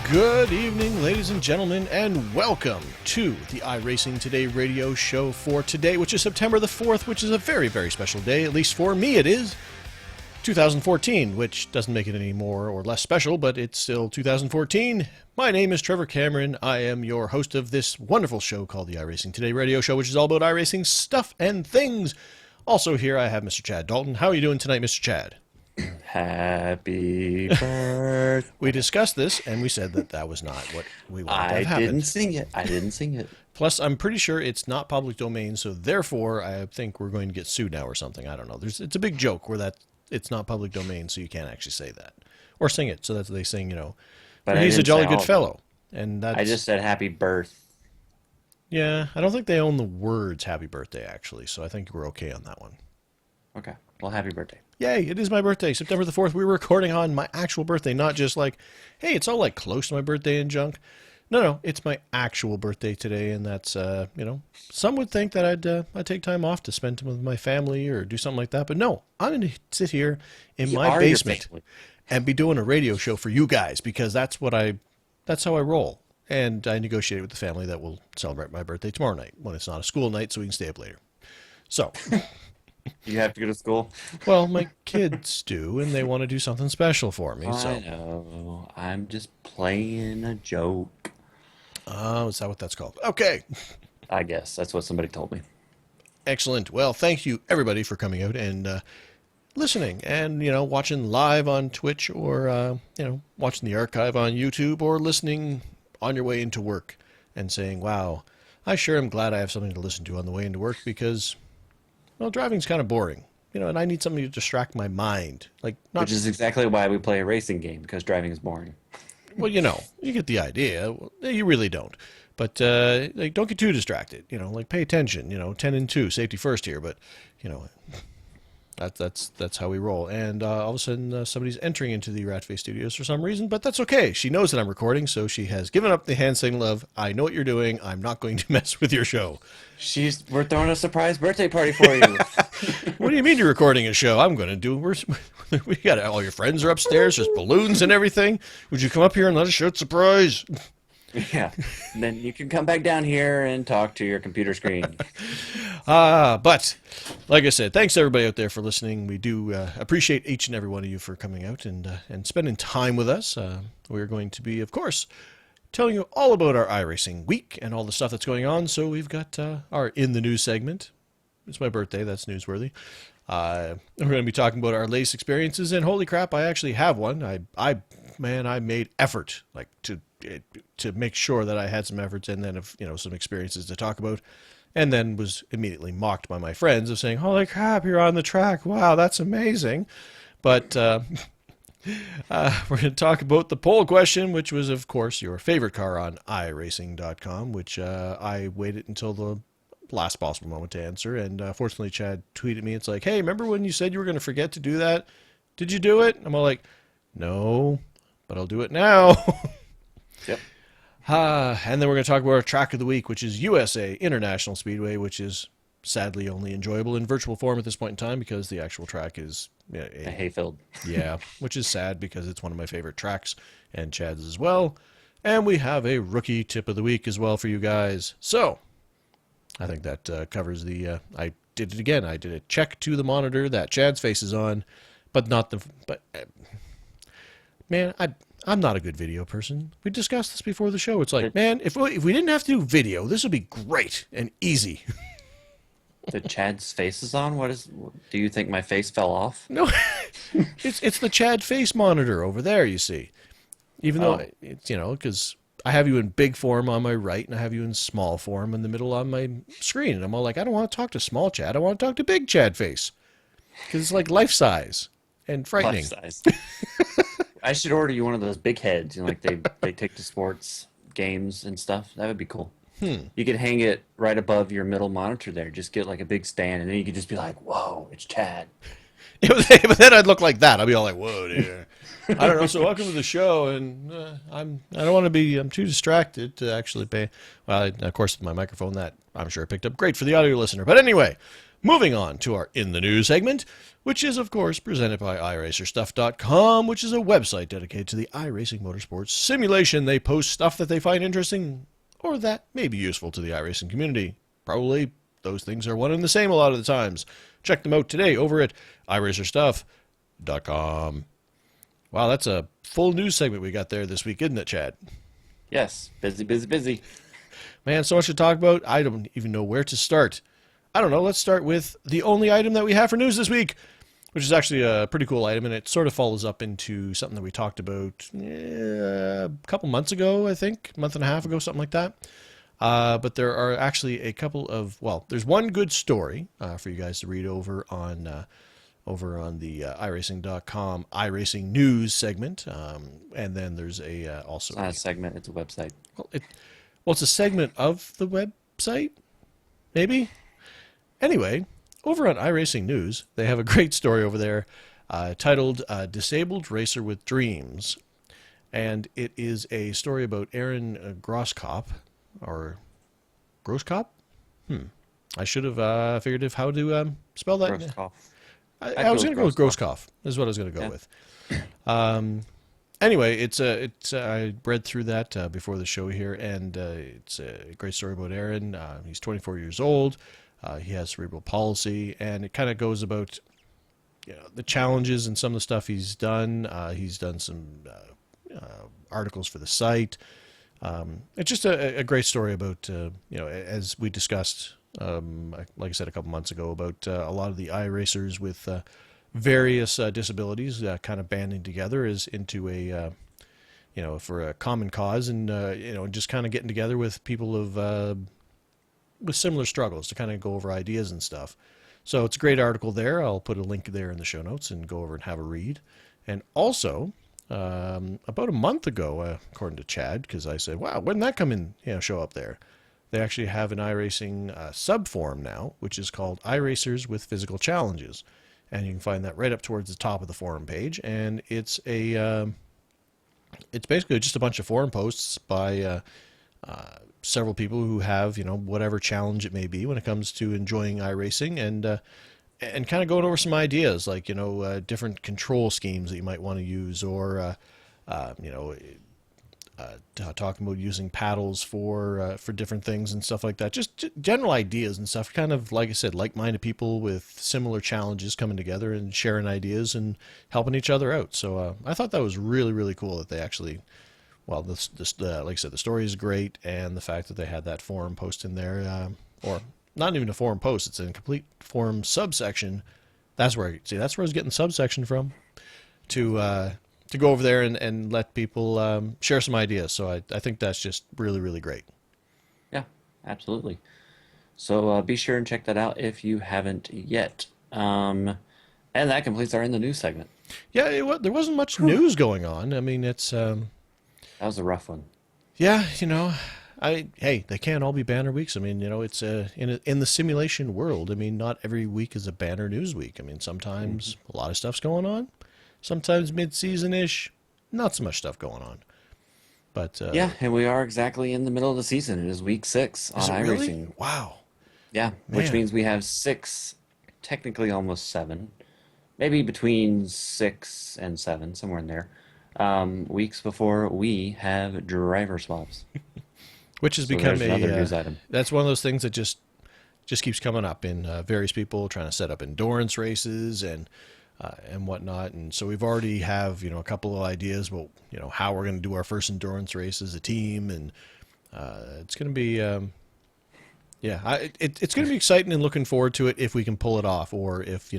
Good evening, ladies and gentlemen, and welcome to the iRacing Today radio show for today, which is September the 4th, which is a very, very special day. At least for me it is. 2014, which doesn't make it any more or less special, but it's still 2014. My name is Trevor Cameron. I am your host of this wonderful show called the iRacing Today radio show, which is all about iRacing stuff and things. Also here I have Mr. Chad Dalton. How are you doing tonight, Mr. Chad? Happy birthday. We discussed this, and we said that that was not what we wanted to have happen. I didn't sing it. Plus, I'm pretty sure it's not public domain, so therefore, I think we're going to get sued now or something. I don't know. It's a big joke where that it's not public domain, so you can't actually say that. Or sing it, so that they sing, but he's a jolly good fellow. And that's, I just said happy birth. Yeah, I don't think they own the words happy birthday, actually, so I think we're okay on that one. Okay. Well, happy birthday. Yay, it is my birthday, September the 4th. We're recording on my actual birthday, not just like, hey, it's all like close to my birthday and junk. No, it's my actual birthday today, and that's, some would think that I'd take time off to spend time with my family or do something like that, but no, I'm going to sit here in my basement and be doing a radio show for you guys, because that's how I roll. And I negotiated with the family that we'll celebrate my birthday tomorrow night when it's not a school night, so we can stay up later. So... You have to go to school? Well, my kids do, and they want to do something special for me. So. I know. I'm just playing a joke. Oh, is that what that's called? Okay. I guess. That's what somebody told me. Excellent. Well, thank you, everybody, for coming out and listening and, watching live on Twitch or, watching the archive on YouTube or listening on your way into work and saying, wow, I sure am glad I have something to listen to on the way into work because... Well, driving's kind of boring, and I need something to distract my mind. Which is exactly why we play a racing game, because driving is boring. Well, you get the idea. You really don't. But, don't get too distracted, pay attention, 10 and 2, safety first here, but, that's how we roll. And all of a sudden, somebody's entering into the Ratface Studios for some reason, but that's okay. She knows that I'm recording, so she has given up the hand signal of, I know what you're doing, I'm not going to mess with your show. We're throwing a surprise birthday party for you. What do you mean you're recording a show? I'm going to do. We got all your friends are upstairs. There's balloons and everything. Would you come up here and let us show surprise? Yeah. And then you can come back down here and talk to your computer screen. But like I said, thanks everybody out there for listening. We do appreciate each and every one of you for coming out and spending time with us. We're going to be, of course, telling you all about our iRacing week and all the stuff that's going on. So we've got our In the News segment. It's my birthday. That's newsworthy. We're going to be talking about our latest experiences, and holy crap, I actually have one. I made effort to make sure that I had some efforts and then some experiences to talk about, and then was immediately mocked by my friends of saying, holy crap, you're on the track. Wow, that's amazing. But we're going to talk about the poll question, which was, of course, your favorite car on iRacing.com, which I waited until the last possible moment to answer. And fortunately, Chad tweeted me. It's like, hey, remember when you said you were going to forget to do that? Did you do it? I'm all like, no, but I'll do it now. Yep. And then we're going to talk about our track of the week, which is USA International Speedway, which is sadly only enjoyable in virtual form at this point in time because the actual track is a hayfield. Yeah, which is sad because it's one of my favorite tracks, and Chad's as well. And we have a rookie tip of the week as well for you guys. So I think that covers the. I did it again. I did a check to the monitor that Chad's face is on, but not the. But man, I'm not a good video person. We discussed this before the show. It's like, man, if we didn't have to do video, this would be great and easy. The Chad's face is on? Do you think my face fell off? No, it's the Chad face monitor over there, you see. Even though, it's, because I have you in big form on my right and I have you in small form in the middle on my screen. And I'm all like, I don't want to talk to small Chad. I want to talk to big Chad face. Because it's like life size and frightening. Life size. I should order you one of those big heads, like they take to sports games and stuff. That would be cool. You could hang it right above your middle monitor there. Just get like a big stand, and then you could just be like, "Whoa, it's Chad." But then I'd look like that. I'd be all like, "Whoa, dear." I don't know. So welcome to the show, and I don't want to be. I'm too distracted to actually pay. Well, of course, my microphone that I'm sure picked up great for the audio listener. But anyway, moving on to our In the News segment, which is, of course, presented by iRacerstuff.com, which is a website dedicated to the iRacing motorsports simulation. They post stuff that they find interesting or that may be useful to the iRacing community. Probably those things are one and the same a lot of the times. Check them out today over at iRacerstuff.com. Wow, that's a full news segment we got there this week, isn't it, Chad? Yes, busy, busy, busy. Man, so much to talk about. I don't even know where to start. I don't know. Let's start with the only item that we have for news this week, which is actually a pretty cool item, and it sort of follows up into something that we talked about a couple months ago, I think, month and a half ago, something like that. But there are actually a couple of, well, there's one good story for you guys to read over on the iRacing.com iRacing news segment, and then there's a also It's not a segment; it's a website. well, it's a segment of the website, maybe. Anyway, over on iRacing News, they have a great story over there titled "Disabled Racer with Dreams," and it is a story about Aaron Grosskopf, or Grosskopf. I should have figured out how to spell that. Grosskopf. I was going to go with Grosskopf. Is what I was going to go with. Anyway, it's I read through that before the show here, and it's a great story about Aaron. He's 24 years old. He has cerebral palsy, and it kind of goes about the challenges and some of the stuff he's done. He's done some articles for the site. It's just a great story about as we discussed, like I said a couple months ago, about a lot of the iRacers with various disabilities kind of banding together is into a for a common cause, and just kind of getting together with people of with similar struggles to kind of go over ideas and stuff. So it's a great article there. I'll put a link there in the show notes and go over and have a read. And also, about a month ago, according to Chad, because I said, "Wow, when did that come in? Show up there?" They actually have an iRacing sub-forum now, which is called iRacers with Physical Challenges, and you can find that right up towards the top of the forum page. And it's basically just a bunch of forum posts by several people who have whatever challenge it may be when it comes to enjoying iRacing, and kind of going over some ideas like different control schemes that you might want to use, or talking about using paddles for different things and stuff like that. Just general ideas and stuff. Kind of like I said, like-minded people with similar challenges coming together and sharing ideas and helping each other out. So I thought that was really, really cool that they actually. Well, like I said, the story is great, and the fact that they had that forum post in there, or not even a forum post, it's a complete forum subsection. That's where I was getting subsection from, to go over there and let people share some ideas. So I think that's just really, really great. Yeah, absolutely. So be sure and check that out if you haven't yet. And that completes our In the News segment. Yeah, there wasn't much news going on. I mean, it's That was a rough one. yeah, hey, they can't all be banner weeks. I mean, it's in the simulation world. I mean, not every week is a banner news week. I mean, sometimes a lot of stuff's going on. Sometimes mid-season ish, not so much stuff going on. But Yeah, and we are exactly in the middle of the season. It is week 6 on is it iRacing. really? Wow, Yeah, which man. means we have 6, technically almost 7, maybe between 6 and 7, somewhere in there. Weeks before we have driver swaps. Which has So become there's another news item. that's one of those things that just keeps coming up in various people trying to set up endurance races and whatnot. And so we've already have a couple of ideas about how we're going to do our first endurance race as a team, and it's going to be it's going to be exciting and looking forward to it if we can pull it off, or if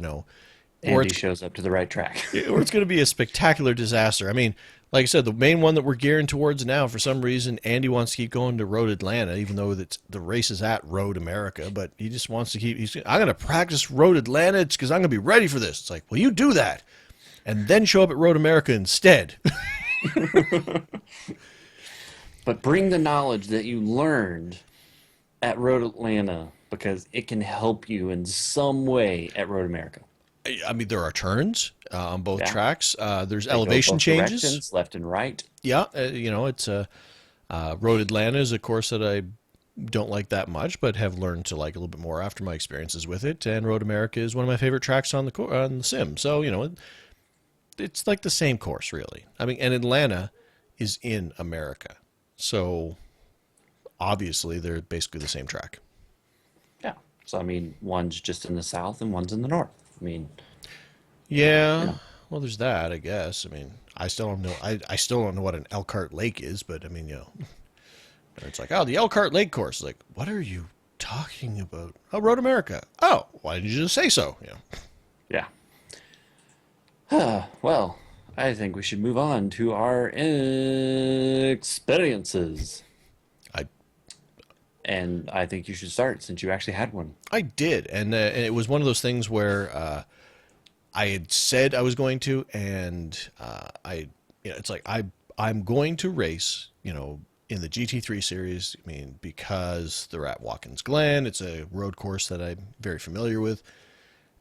or Andy shows up to the right track. or it's going to be a spectacular disaster. I mean, like I said, the main one that we're gearing towards now, for some reason, Andy wants to keep going to Road Atlanta, even though the race is at Road America, but he just wants to keep, I'm going to practice Road Atlanta because I'm going to be ready for this. It's like, well, you do that, and then show up at Road America instead. But bring the knowledge that you learned at Road Atlanta because it can help you in some way at Road America. I mean, there are turns on both Yeah. tracks. There's They go elevation both changes. directions, left and right. Yeah, it's Road Atlanta is a course that I don't like that much, but have learned to like a little bit more after my experiences with it. And Road America is one of my favorite tracks on the sim. So it's like the same course, really. I mean, and Atlanta is in America, so obviously they're basically the same track. Yeah. So I mean, one's just in the south and one's in the north. I mean, you Yeah, know, well, there's that, I guess. I mean, I still don't know. I still don't know what an Elkhart Lake is, but I mean, it's like, oh, the Elkhart Lake course. Like, what are you talking about? Oh, Road America. Oh, why didn't you just say so? yeah. Well, I think we should move on to our experiences. I And I think you should start since you actually had one. I did, and it was one of those things where I had said I was going to, and it's like I'm going to race, in the GT3 series. I mean, because they're at Watkins Glen, it's a road course that I'm very familiar with.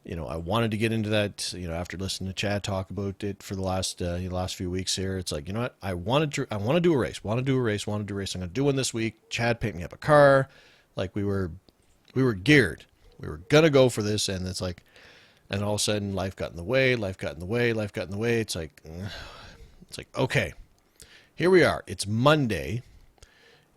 I wanted to get into that, after listening to Chad talk about it for the last few weeks here. It's like, you know what? I want to do a race. Want to do a race. I'm going to do one this week. Chad picked me up a car. Like we were geared. We were gonna go for this, and it's like, and all of a sudden, life got in the way. Life got in the way. Life got in the way. It's like, okay, here we are. It's Monday.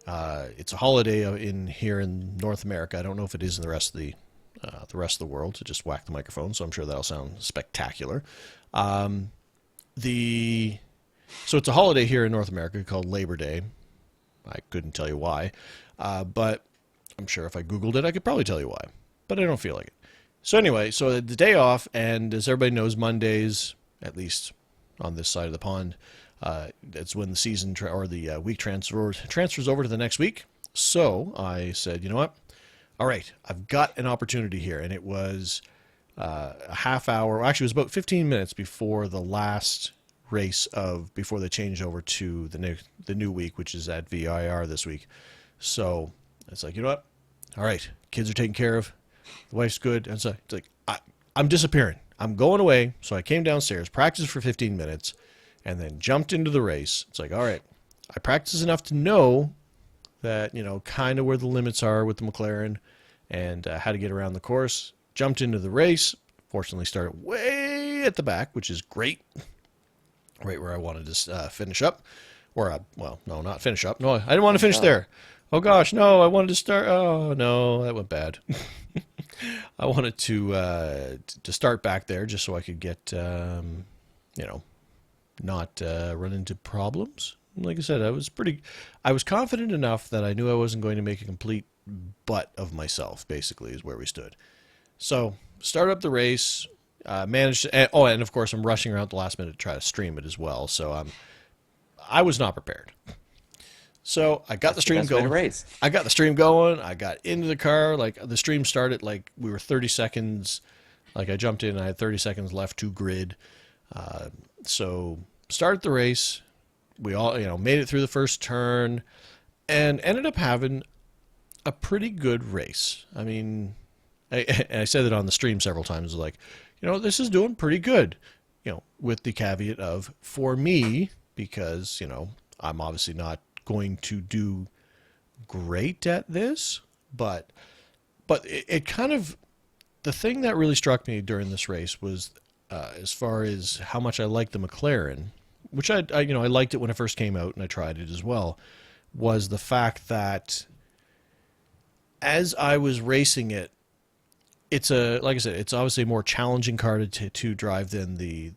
It's a holiday here in North America. I don't know if it is in the rest of the world. To just whack the microphone, so I'm sure that'll sound spectacular. The So it's a holiday here in North America called Labor Day. I couldn't tell you why, but I'm sure if I Googled it, I could probably tell you why. But I don't feel like it. So anyway, so the day off, and as everybody knows, Mondays, at least on this side of the pond, that's when the season or the week transfers over to the next week. So I said, you know what? All right, I've got an opportunity here, and it was a half hour. Well, actually, it was about 15 minutes before the last race before they changed over to the new week, which is at VIR this week. So it's like, you know what? All right, kids are taken care of. The wife's good. And so it's like, I'm disappearing. I'm going away. So I came downstairs, practiced for 15 minutes, and then jumped into the race. It's like, all right, I practiced enough to know that, kind of where the limits are with the McLaren and how to get around the course. Jumped into the race. Fortunately, started way at the back, which is great. Right where I wanted to finish up. Well, no, not finish up. No, I didn't want to finish there. Oh, gosh, no, I wanted to start. Oh, no, that went bad. I wanted to start back there just so I could get, not run into problems. Like I said, I was confident enough that I knew I wasn't going to make a complete butt of myself, basically, is where we stood. So, start up the race, managed to, and of course, I'm rushing around at the last minute to try to stream it as well. So, I was not prepared. So I got the stream going. I got the stream going. I got into the car. Like the stream started, like we were 30 seconds. Like I jumped in, I had 30 seconds left to grid. So started the race. We all, made it through the first turn, and ended up having a pretty good race. I mean, I said it on the stream several times. Like, this is doing pretty good. With the caveat of for me, because I'm obviously not going to do great at this, but it kind of, the thing that really struck me during this race was as far as how much I liked the McLaren, which I liked it when it first came out and I tried it as well, was the fact that as I was racing it, like I said, it's obviously a more challenging car to drive than the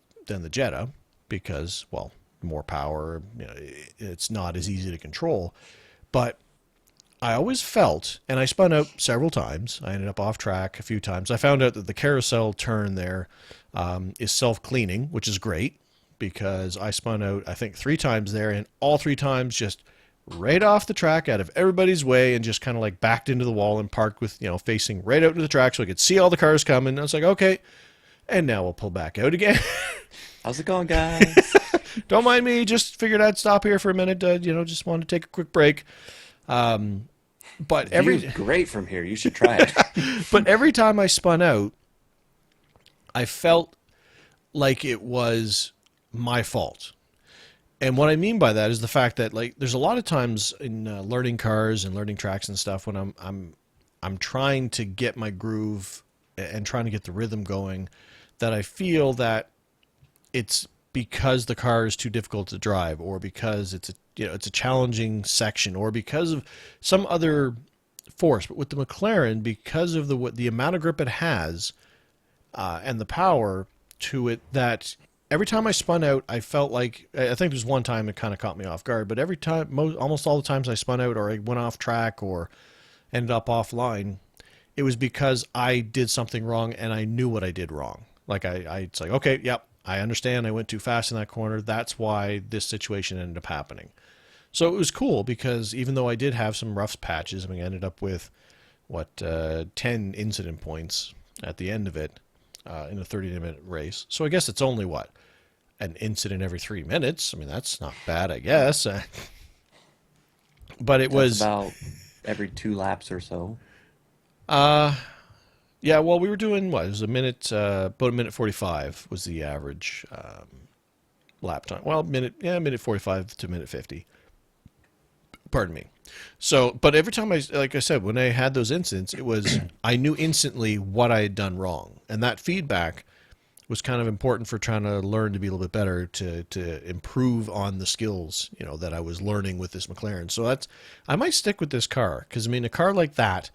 Jetta because, well, more power, it's not as easy to control. But I always felt, and I spun out several times. I ended up off track a few times. I found out that the carousel turn there is self-cleaning, which is great because I spun out, I think, 3 times there, and all 3 times just right off the track out of everybody's way and just kind of like backed into the wall and parked with, facing right out to the track so I could see all the cars coming. I was like, okay, and now we'll pull back out again. How's it going, guys? Don't mind me. Just figured I'd stop here for a minute. Just wanted to take a quick break. But The view is great from here. You should try it. every time I spun out, I felt like it was my fault. And what I mean by that is the fact that like there's a lot of times in learning cars and learning tracks and stuff when I'm trying to get my groove and trying to get the rhythm going, that I feel that it's because the car is too difficult to drive, or because it's a challenging section, or because of some other force. But with the McLaren, because of the amount of grip it has, and the power to it, that every time I spun out, I felt like, I think there's one time it kind of caught me off guard, but every time, almost all the times I spun out or I went off track or ended up offline, it was because I did something wrong and I knew what I did wrong. Like it's like, okay, yep, I understand. I went too fast in that corner. That's why this situation ended up happening. So it was cool because even though I did have some rough patches, I mean, I ended up with 10 incident points at the end of it, in a 30-minute race. So I guess it's only an incident every 3 minutes. I mean, that's not bad, I guess. But it That's was, about every 2 laps or so. yeah. Well, we were doing what? It was about a minute 45 was the average lap time. Well, minute 45 to minute 50. Pardon me. So, but every time like I said, when I had those incidents, it was, I knew instantly what I had done wrong. And that feedback was kind of important for trying to learn to be a little bit better, to improve on the skills, that I was learning with this McLaren. So I might stick with this car because, I mean, a car like that's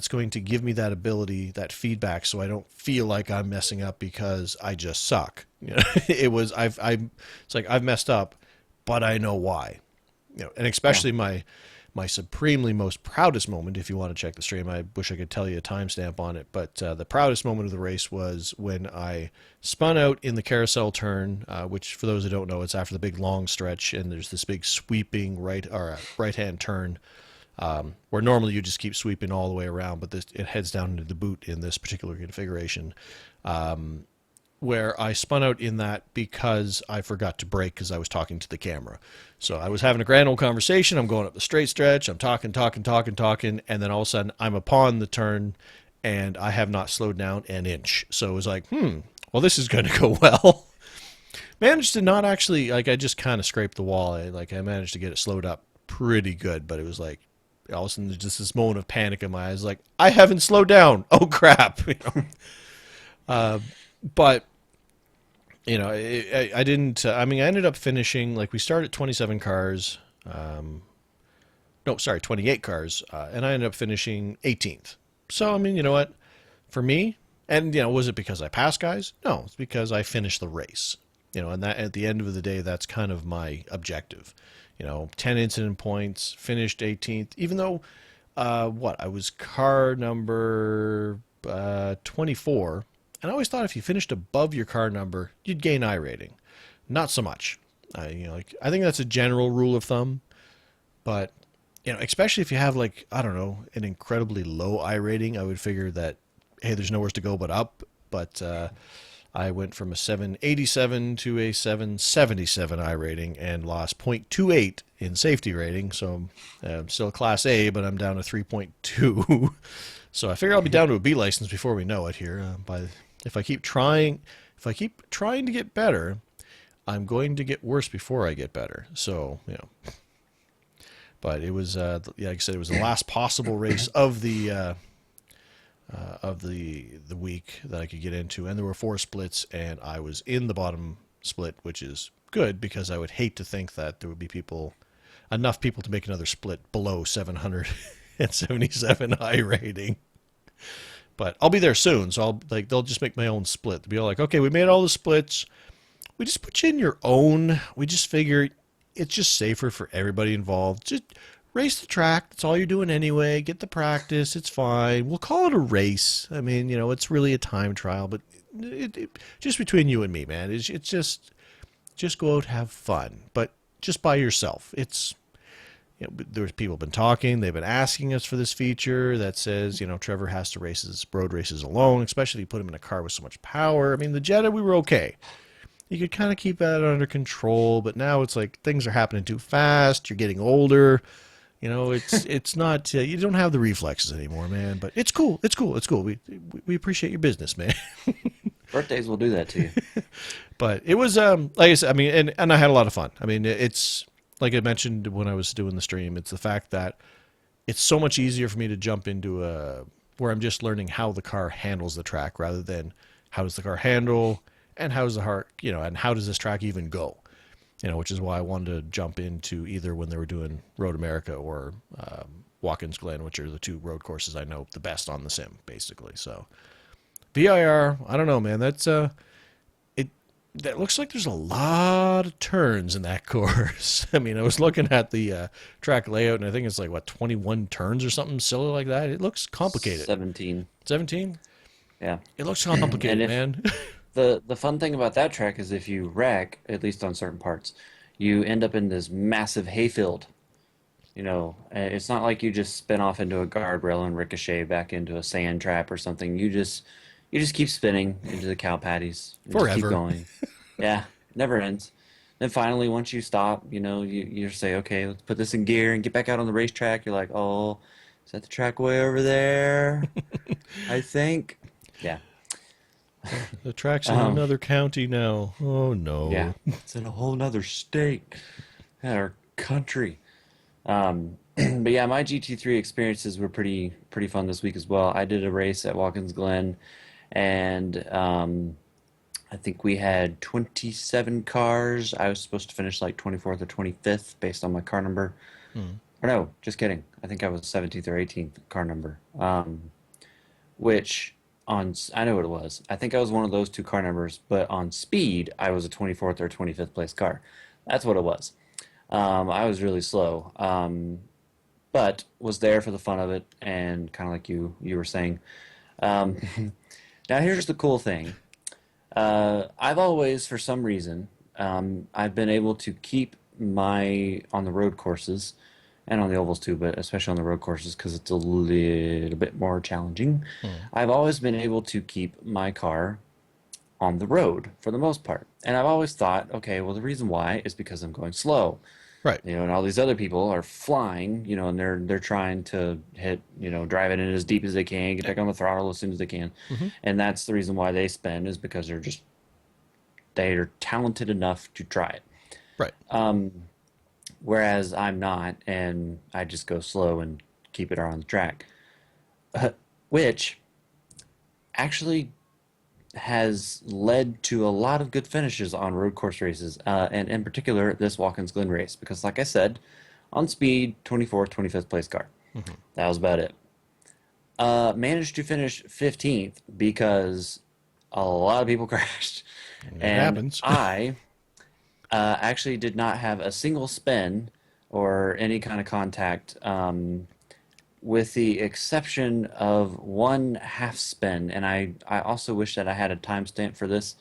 going to give me that ability, that feedback, so I don't feel like I'm messing up because I just suck. It's like I've messed up, but I know why. And Yeah. especially my supremely most proudest moment, if you want to check the stream, I wish I could tell you a timestamp on it, but the proudest moment of the race was when I spun out in the carousel turn, which for those who don't know, it's after the big long stretch, and there's this big sweeping right-hand turn, where normally you just keep sweeping all the way around, but it heads down into the boot in this particular configuration. Where I spun out in that because I forgot to brake because I was talking to the camera. So I was having a grand old conversation. I'm going up the straight stretch. I'm talking, and then all of a sudden I'm upon the turn and I have not slowed down an inch. So it was like, well, this is going to go well. Managed to not actually, like, I just kind of scraped the wall. I managed to get it slowed up pretty good, but it was like, all of a sudden there's just this moment of panic in my eyes, like, I haven't slowed down. Oh, crap. But I didn't. I mean, I ended up finishing, like, we started 27 cars. No, sorry, 28 cars, and I ended up finishing 18th. So, I mean, you know what? For me, and was it because I passed guys? No, it's because I finished the race. And that, at the end of the day, that's kind of my objective. 10 incident points, finished 18th, even though I was car number 24. And I always thought if you finished above your car number, you'd gain I rating. Not so much. I think that's a general rule of thumb. But especially if you have, like, I don't know, an incredibly low I rating, I would figure that, hey, there's nowhere to go but up. But I went from a 787 to a 777 I rating and lost 0.28 in safety rating. So I'm still Class A, but I'm down to 3.2. So I figure I'll be down to a B license before we know it here. If I keep trying to get better, I'm going to get worse before I get better. So, but it was, like I said, it was the last possible race of the week that I could get into, and there were 4 splits, and I was in the bottom split, which is good because I would hate to think that there would be enough people to make another split below 777 I rating. But I'll be there soon, so they'll just make my own split. They'll be all like, okay, we made all the splits. We just put you in your own. We just figure it's just safer for everybody involved. Just race the track. That's all you're doing anyway. Get the practice. It's fine. We'll call it a race. I mean, it's really a time trial, but just between you and me, man, it's just go out, have fun, but just by yourself. There's people been talking. They've been asking us for this feature that says, Trevor has to road races alone, especially if you put him in a car with so much power. I mean, the Jetta, we were okay. you could kind of keep that under control, but now it's like things are happening too fast. You're getting older. It's not you don't have the reflexes anymore, man. But it's cool. It's cool. It's cool. We appreciate your business, man. Birthdays will do that to you. But it was like I said, I mean, and I had a lot of fun. I mean, it's like I mentioned when I was doing the stream. It's the fact that it's so much easier for me to jump into a where I'm just learning how the car handles the track rather than how does the car handle and how's the heart, and how does this track even go, which is why I wanted to jump into either when they were doing Road America or Watkins Glen, which are the two road courses I know the best on the sim, basically. So VIR, I don't know, man. That looks like there's a lot of turns in that course. I mean, I was looking at the track layout, and I think it's like, what, 21 turns or something silly like that? It looks complicated. 17. 17? Yeah. It looks And complicated, if man. the fun thing about that track is if you wreck, at least on certain parts, you end up in this massive hayfield. It's not like you just spin off into a guardrail and ricochet back into a sand trap or something. You just keep spinning into the cow patties and just keep Forever. going. Yeah, never ends. Then finally, once you stop, you say, okay, let's put this in gear and get back out on the racetrack. You're like, oh, is that the track way over there? I think. Yeah. The track's in Um, another county now. Oh, yeah. no. It's in a whole nother state or country. But yeah, my GT3 experiences were pretty fun this week as well. I did a race at Watkins Glen, and I think we had 27 cars. I was supposed to finish like 24th or 25th based on my car number. Hmm. Or no, just kidding. I think I was 17th or 18th car number. Which I know what it was. I think I was one of those two car numbers, but on speed, I was a 24th or 25th place car. That's what it was. I was really slow, but was there for the fun of it, and kind of like you were saying. Um, Now here's the cool thing. I've always, for some reason, I've been able to keep my on the road courses and on the ovals too, but especially on the road courses because it's a little bit more challenging. Hmm. I've always been able to keep my car on the road for the most part. And I've always thought, okay, well, the reason why is because I'm going slow. Right. And all these other people are flying, and they're trying to hit, drive it in as deep as they can, get back on the throttle as soon as they can. Hmm. And that's the reason why they spin is because they're talented enough to try it. Right. Um, Whereas I'm not, and I just go slow and keep it on the track, which actually has led to a lot of good finishes on road course races, and in particular this Watkins Glen race, because like I said, on speed, 24th, 25th place car. Hmm. That was about it. Managed to finish 15th because a lot of people crashed, It and happens. I actually did not have a single spin or any kind of contact, with the exception of one half spin. And I also wish that I had a timestamp for this,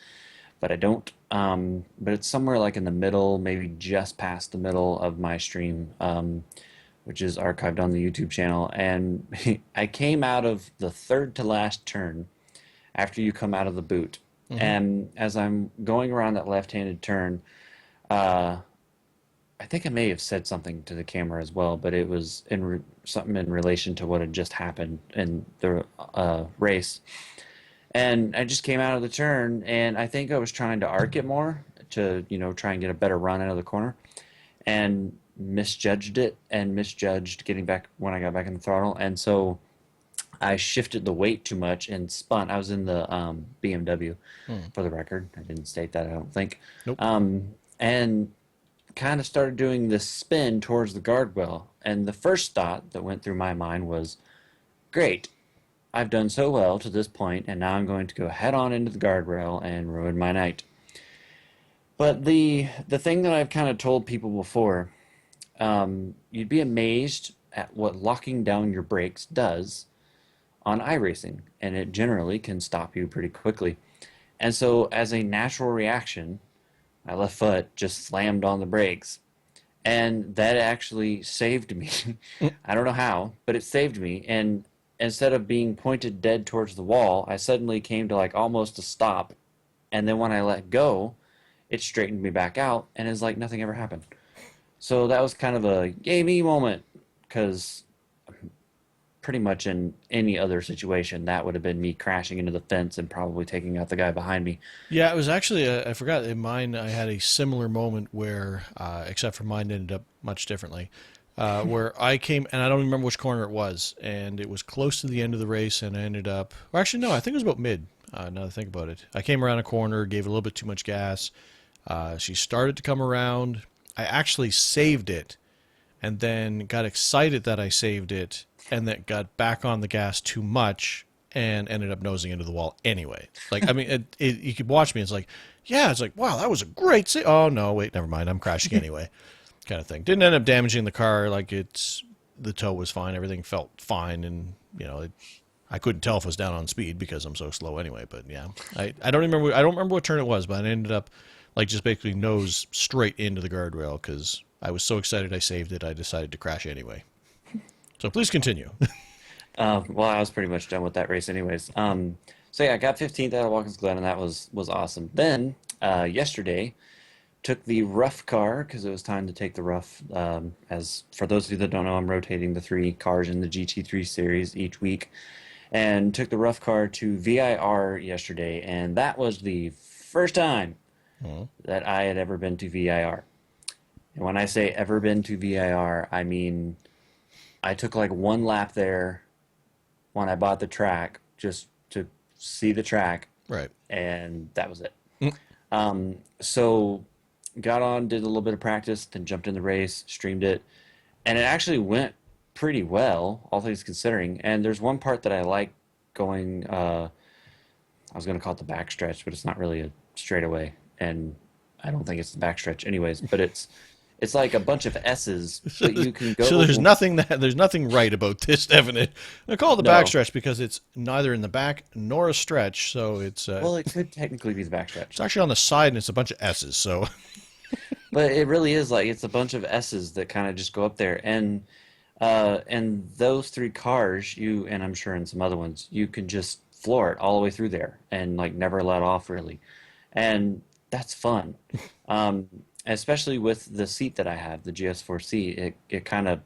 but I don't. But it's somewhere like in the middle, maybe just past the middle of my stream, which is archived on the YouTube channel. And I came out of the third to last turn after you come out of the boot. Hmm. And as I'm going around that left-handed turn, uh, I think I may have said something to the camera as well, but it was something in relation to what had just happened in the race. And I just came out of the turn, and I think I was trying to arc it more to, try and get a better run out of the corner, and misjudged it and misjudged getting back when I got back in the throttle. And so I shifted the weight too much and spun. I was in the BMW, Hmm. for the record. I didn't state that, I don't think. Nope. And kind of started doing this spin towards the guardrail. And the first thought that went through my mind was, great, I've done so well to this point, and now I'm going to go head on into the guardrail and ruin my night. But the thing that I've kind of told people before, you'd be amazed at what locking down your brakes does on iRacing, and it generally can stop you pretty quickly. And so, as a natural reaction, my left foot just slammed on the brakes, and that actually saved me. I don't know how, but it saved me. And instead of being pointed dead towards the wall, I suddenly came to like almost a stop. And then when I let go, it straightened me back out, and it's like nothing ever happened. So that was kind of a yay me moment because pretty much in any other situation, that would have been me crashing into the fence and probably taking out the guy behind me. Yeah, it was actually, I forgot, in mine, I had a similar moment where, except for mine ended up much differently, where I came, and I don't remember which corner it was, and it was close to the end of the race, and I ended up, or actually, no, I think it was about mid, now that I think about it. I came around a corner, gave a little bit too much gas. She started to come around. I actually saved it, and then got excited that I saved it, and then got back on the gas too much and ended up nosing into the wall anyway. Like, I mean, you could watch me. It's like, yeah, it's like, wow, that was a great save. Oh no, wait, never mind. I'm crashing anyway, kind of thing. Didn't end up damaging the car. Like the tow was fine. Everything felt fine, and I couldn't tell if it was down on speed because I'm so slow anyway. But yeah, I don't remember. I don't remember what turn it was, but I ended up like just basically nose straight into the guardrail because I was so excited I saved it. I decided to crash anyway. So please continue. Well, I was pretty much done with that race anyways. So yeah, I got 15th out of Watkins Glen, and that was awesome. Then yesterday, took the rough car because it was time to take the rough. As for those of you that don't know, I'm rotating the three cars in the GT3 series each week, and took the rough car to VIR yesterday, and that was the first time Oh, that I had ever been to VIR. And when I say ever been to VIR, I mean I took like one lap there when I bought the track just to see the track, right. and that was it. Mm. So got on, did a little bit of practice, then jumped in the race, streamed it, and it actually went pretty well, all things considering. And there's one part that I like going. I was going to call it the backstretch, but it's not really a straightaway, and I don't think it's the backstretch, anyways. But it's like a bunch of S's, So, but you can so go. there's nothing right about this, Evan. I call it the No, backstretch because it's neither in the back nor a stretch. So well, it could technically be the backstretch. it's actually on the side and it's a bunch of S's. So But it really is like it's a bunch of S's that kind of just go up there, and those three cars, you and I'm sure in some other ones, you can just floor it all the way through there and like never let off really, and that's fun, um, especially with the seat that I have, the GS4C. It kind of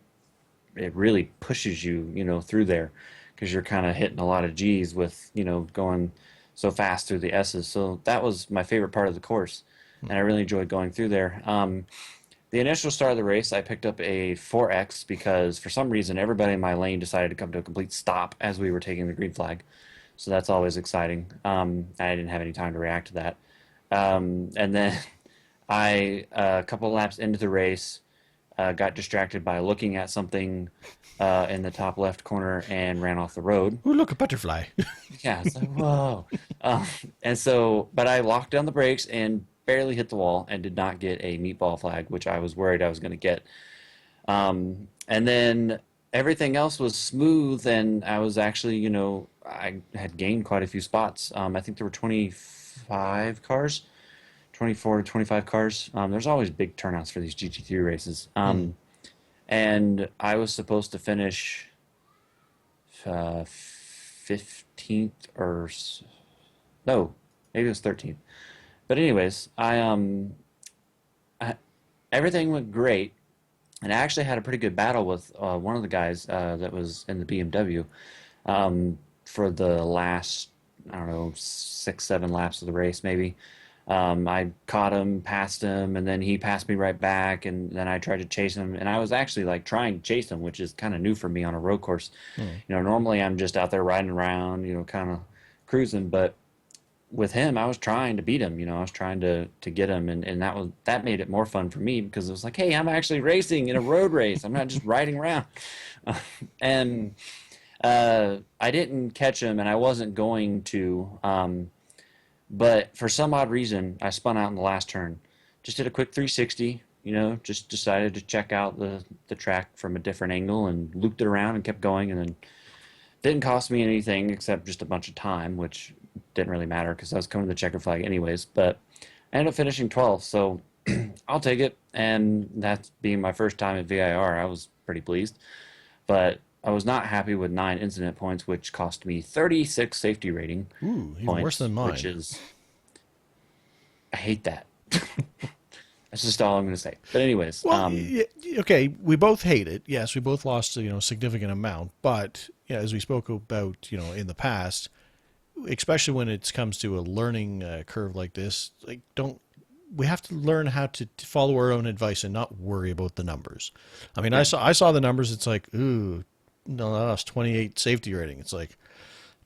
it really pushes you, through there because you're kind of hitting a lot of G's with, going so fast through the S's. So that was my favorite part of the course, and I really enjoyed going through there. The initial start of the race, I picked up a 4X because for some reason everybody in my lane decided to come to a complete stop as we were taking the green flag. So that's always exciting. I didn't have any time to react to that. And then a couple laps into the race, got distracted by looking at something in the top left corner and ran off the road. ooh, look, a butterfly. Yeah, it's like, whoa. Um, but I locked down the brakes and barely hit the wall and did not get a meatball flag, which I was worried I was going to get. And then everything else was smooth, and I was actually, I had gained quite a few spots. I think there were 25 cars, 24 to 25 cars. There's always big turnouts for these GT3 races. Hmm. And I was supposed to finish 15th no, maybe it was 13th. But anyways, I everything went great, and I actually had a pretty good battle with one of the guys that was in the BMW for the last, I don't know, 6, 7 laps of the race, maybe. I caught him, passed him, and then he passed me right back, and then I tried to chase him, and I was actually like trying to chase him, which is kind of new for me on a road course. Hmm. Normally I'm just out there riding around, kind of cruising, but with him, I was trying to beat him. I was trying to get him, and that made it more fun for me because it was like, hey, I'm actually racing in a road race. I'm not just riding around. And I didn't catch him, and I wasn't going to. But for some odd reason, I spun out in the last turn. Just did a quick 360. Just decided to check out the track from a different angle and looped it around and kept going, and then didn't cost me anything except just a bunch of time, which didn't really matter because I was coming to the checker flag anyways. But I ended up finishing 12th, so I'll take it. And that's being my first time at VIR, I was pretty pleased. But I was not happy with 9 incident points, which cost me 36 safety rating Ooh, even worse points, than which mine. is, I hate that. That's just all I'm going to say. But anyways, Well, okay, we both hate it. Yes, we both lost a significant amount, but yeah, as we spoke about in the past, especially when it comes to a learning curve like this, like don't we have to learn how to follow our own advice and not worry about the numbers. I mean, I yeah, saw the numbers. It's like, ooh, no, that's 28 safety rating. It's like,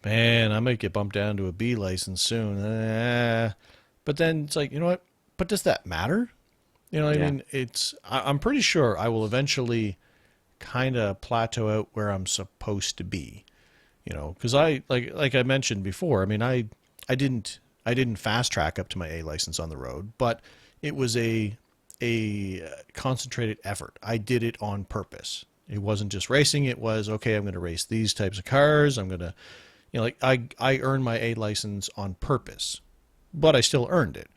man, I might get bumped down to a B license soon. But then it's like, you know what? But does that matter? You know, what I yeah, mean, I'm pretty sure I will eventually kind of plateau out where I'm supposed to be. Because I like I mentioned before. I mean, I didn't fast track up to my A license on the road, but it was a concentrated effort. I did it on purpose. It wasn't just racing. It was okay. I'm going to race these types of cars. I'm going to, like I earned my A license on purpose, but I still earned it.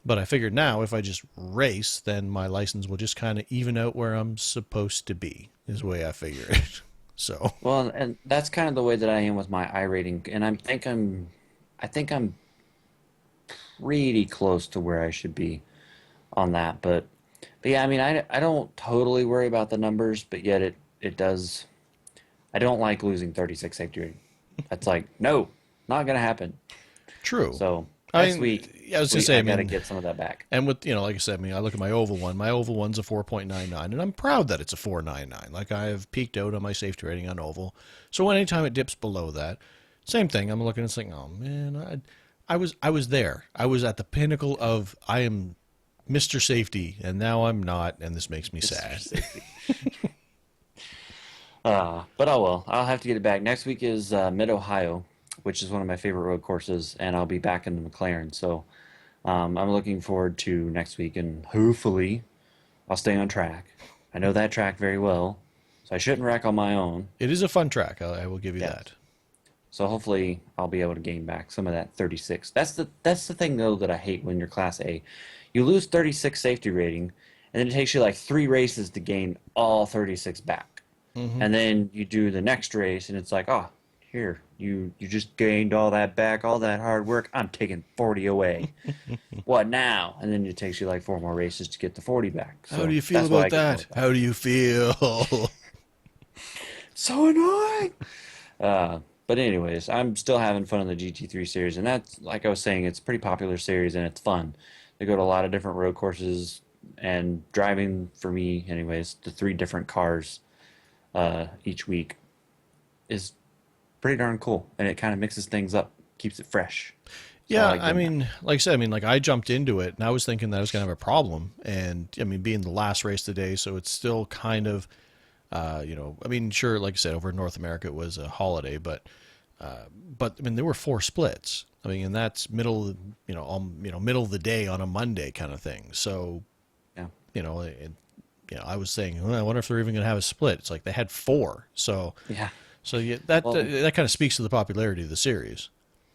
But I figured now if I just race, then my license will just kind of even out where I'm supposed to be. Is the way I figure it. So well, and that's kind of the way that I am with my I rating, and I think I'm pretty close to where I should be on that. But yeah, I mean, I don't totally worry about the numbers, but yet it does. I don't like losing 36 safety rating. That's like, no, not gonna happen. true. So I next mean, week, yeah, I was next gonna week, say. I I got to mean, get some of that back. and with like I said, I mean, I look at my oval one. My oval one's a 4.99, and I'm proud that it's a 4.99. Like I have peaked out on my safety rating on oval. So anytime it dips below that, same thing. I'm looking and saying, oh man, I was there. I was at the pinnacle of I am Mr. Safety, and now I'm not, and this makes me Mr. sad. Safety. But oh well, I'll have to get it back. Next week is Mid Ohio, which is one of my favorite road courses, and I'll be back in the McLaren. So I'm looking forward to next week, and hopefully I'll stay on track. I know that track very well, so I shouldn't wreck on my own. It is a fun track. I will give you Yeah. that. So hopefully I'll be able to gain back some of that 36. That's the thing though that I hate when you're Class A. You lose 36 safety rating, and then it takes you like 3 races to gain all 36 back. Hmm. And then you do the next race, and it's like, oh, here, you just gained all that back, all that hard work. I'm taking 40 away. What now? And then it takes you like 4 more races to get the 40 back. How do So you feel that's what about I get annoyed that? about. How do you feel? So annoying. But anyways, I'm still having fun in the GT3 series, and that's like I was saying, it's a pretty popular series and it's fun. They go to a lot of different road courses, and driving for me, anyways, the 3 different cars each week is pretty darn cool, and it kind of mixes things up, keeps it fresh. So I Yeah, like I doing that. mean, like I said, I mean, like I jumped into it and I was thinking that I was going to have a problem. And I mean, being the last race today, so it's still kind of, I mean, sure, like I said, over in North America it was a holiday, but I mean, there were 4 splits. I mean, and that's middle of the day on a Monday kind of thing. So, Yeah. I was saying, well, I wonder if they're even going to have a split. It's like they had 4. Yeah. So yeah, that Well, that kind of speaks to the popularity of the series.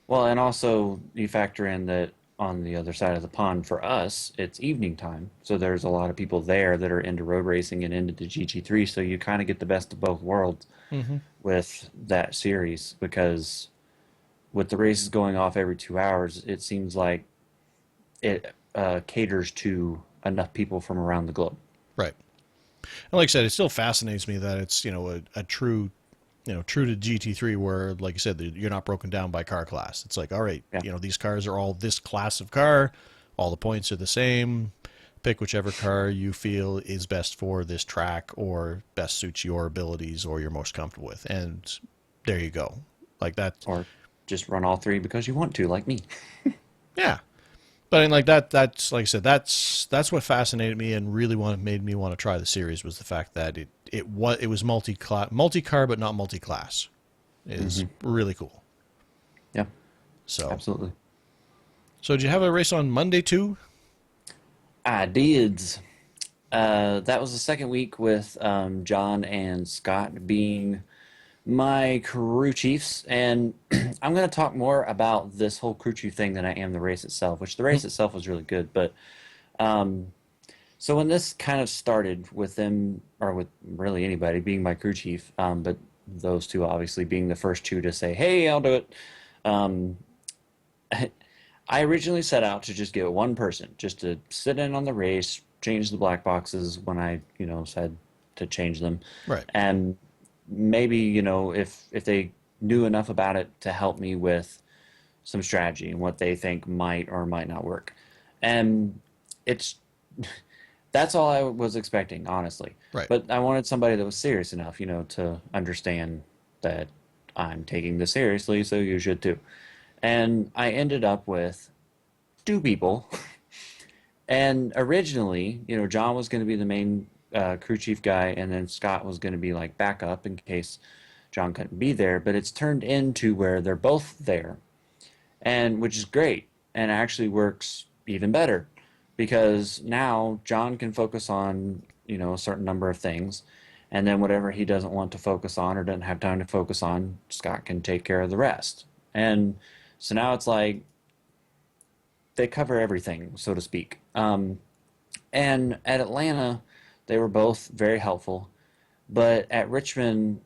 well, and also you factor in that on the other side of the pond for us, it's evening time. So there's a lot of people there that are into road racing and into the GT3. So you kind of get the best of both worlds Hmm. with that series because with the races going off every 2 hours, it seems like it caters to enough people from around the globe. Right. And like I said, it still fascinates me that it's a true true to GT3 where like you said you're not broken down by car class. It's like all right, Yeah. these cars are all this class of car, all the points are the same. Pick whichever car you feel is best for this track or best suits your abilities or you're most comfortable with, and there you go. Like that, Or just run all 3 because you want to, like me. yeah. But I mean, like that's like I said, that's what fascinated me and really made me want to try the series was the fact that it was multi car but not multi class is Hmm. really cool. Yeah, So absolutely. did you have a race on Monday too? I did. That was the second week with John and Scott being my crew chiefs, and I'm going to talk more about this whole crew chief thing than I am the race itself, which the race itself was really good. But so when this kind of started with them, or with really anybody being my crew chief, but those two obviously being the first two to say, "Hey, I'll do it." Um, I originally set out to just get one person, just to sit in on the race, change the black boxes when I, said to change them, Right. and maybe, if they knew enough about it to help me with some strategy and what they think might or might not work. And it's that's all I was expecting, honestly. Right. But I wanted somebody that was serious enough, to understand that I'm taking this seriously, so you should too. And I ended up with two people. And originally, John was going to be the main crew chief guy, and then Scott was going to be like backup in case John couldn't be there. But it's turned into where they're both there, and which is great, and actually works even better because now John can focus on a certain number of things, and then whatever he doesn't want to focus on or doesn't have time to focus on, Scott can take care of the rest. And so now it's like they cover everything, so to speak. And at Atlanta, they were both very helpful, but at Richmond,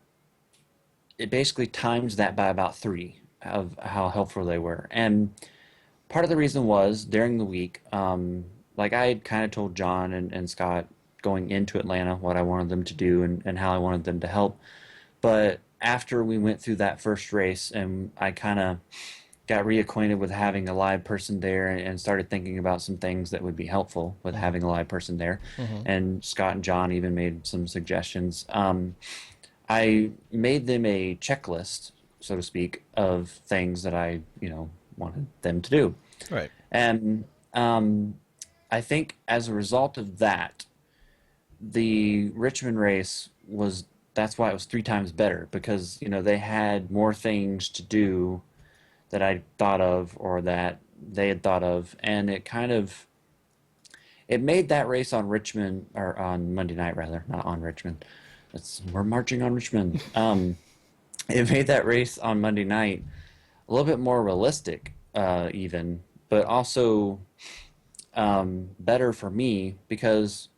it basically times that by about three of how helpful they were. And part of the reason was during the week, like I had kind of told John and Scott going into Atlanta what I wanted them to do and how I wanted them to help. But after we went through that first race and I kind of got reacquainted with having a live person there and started thinking about some things that would be helpful with having a live person there. Mm-hmm. And Scott and John even made some suggestions. I made them a checklist, so to speak, of things that I, wanted them to do. Right. And I think as a result of that, the Richmond race was that's why it was three times better because they had more things to do that I thought of or that they had thought of, and it made that race on Richmond or on Monday night rather, not on Richmond. We're marching on Richmond. It made that race on Monday night a little bit more realistic, even, but also better for me because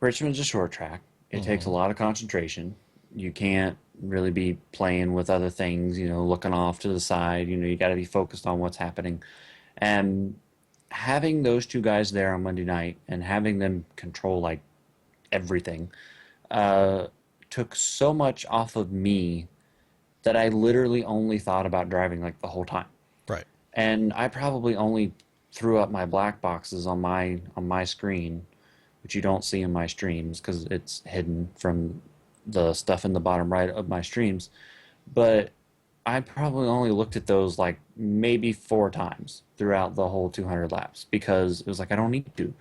Richmond's a short track. It takes a Mm-hmm. lot of concentration. You can't really be playing with other things, looking off to the side. You got to be focused on what's happening. And having those two guys there on Monday night and having them control like everything uh, took so much off of me that I literally only thought about driving like the whole time. Right. And I probably only threw up my black boxes on my screen, which you don't see in my streams because it's hidden from the stuff in the bottom right of my streams. But I probably only looked at those like maybe four times throughout the whole 200 laps because it was like I don't need to.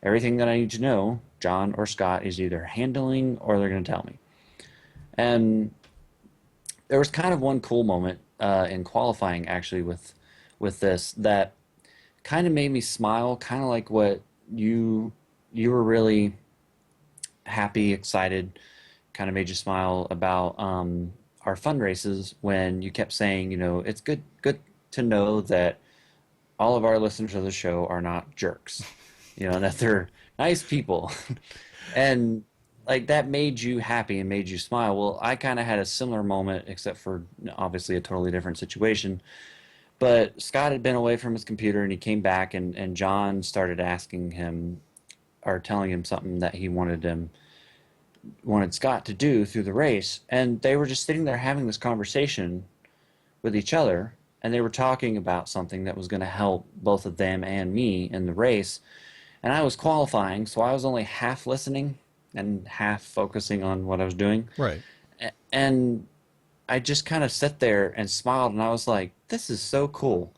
Everything that I need to know, John or Scott is either handling or they're going to tell me. And there was kind of one cool moment in qualifying actually with this that kind of made me smile, kind of like what you were really happy, excited, kind of made you smile about our fun races when you kept saying, it's good to know that all of our listeners of the show are not jerks, and that they're nice people. And like that made you happy and made you smile. Well, I kind of had a similar moment, except for obviously a totally different situation. But Scott had been away from his computer and he came back and John started asking him or telling him something that he wanted Scott to do through the race. And they were just sitting there having this conversation with each other and they were talking about something that was going to help both of them and me in the race. And I was qualifying, so I was only half listening and half focusing on what I was doing. Right. And I just kind of sat there and smiled, and I was like, this is so cool.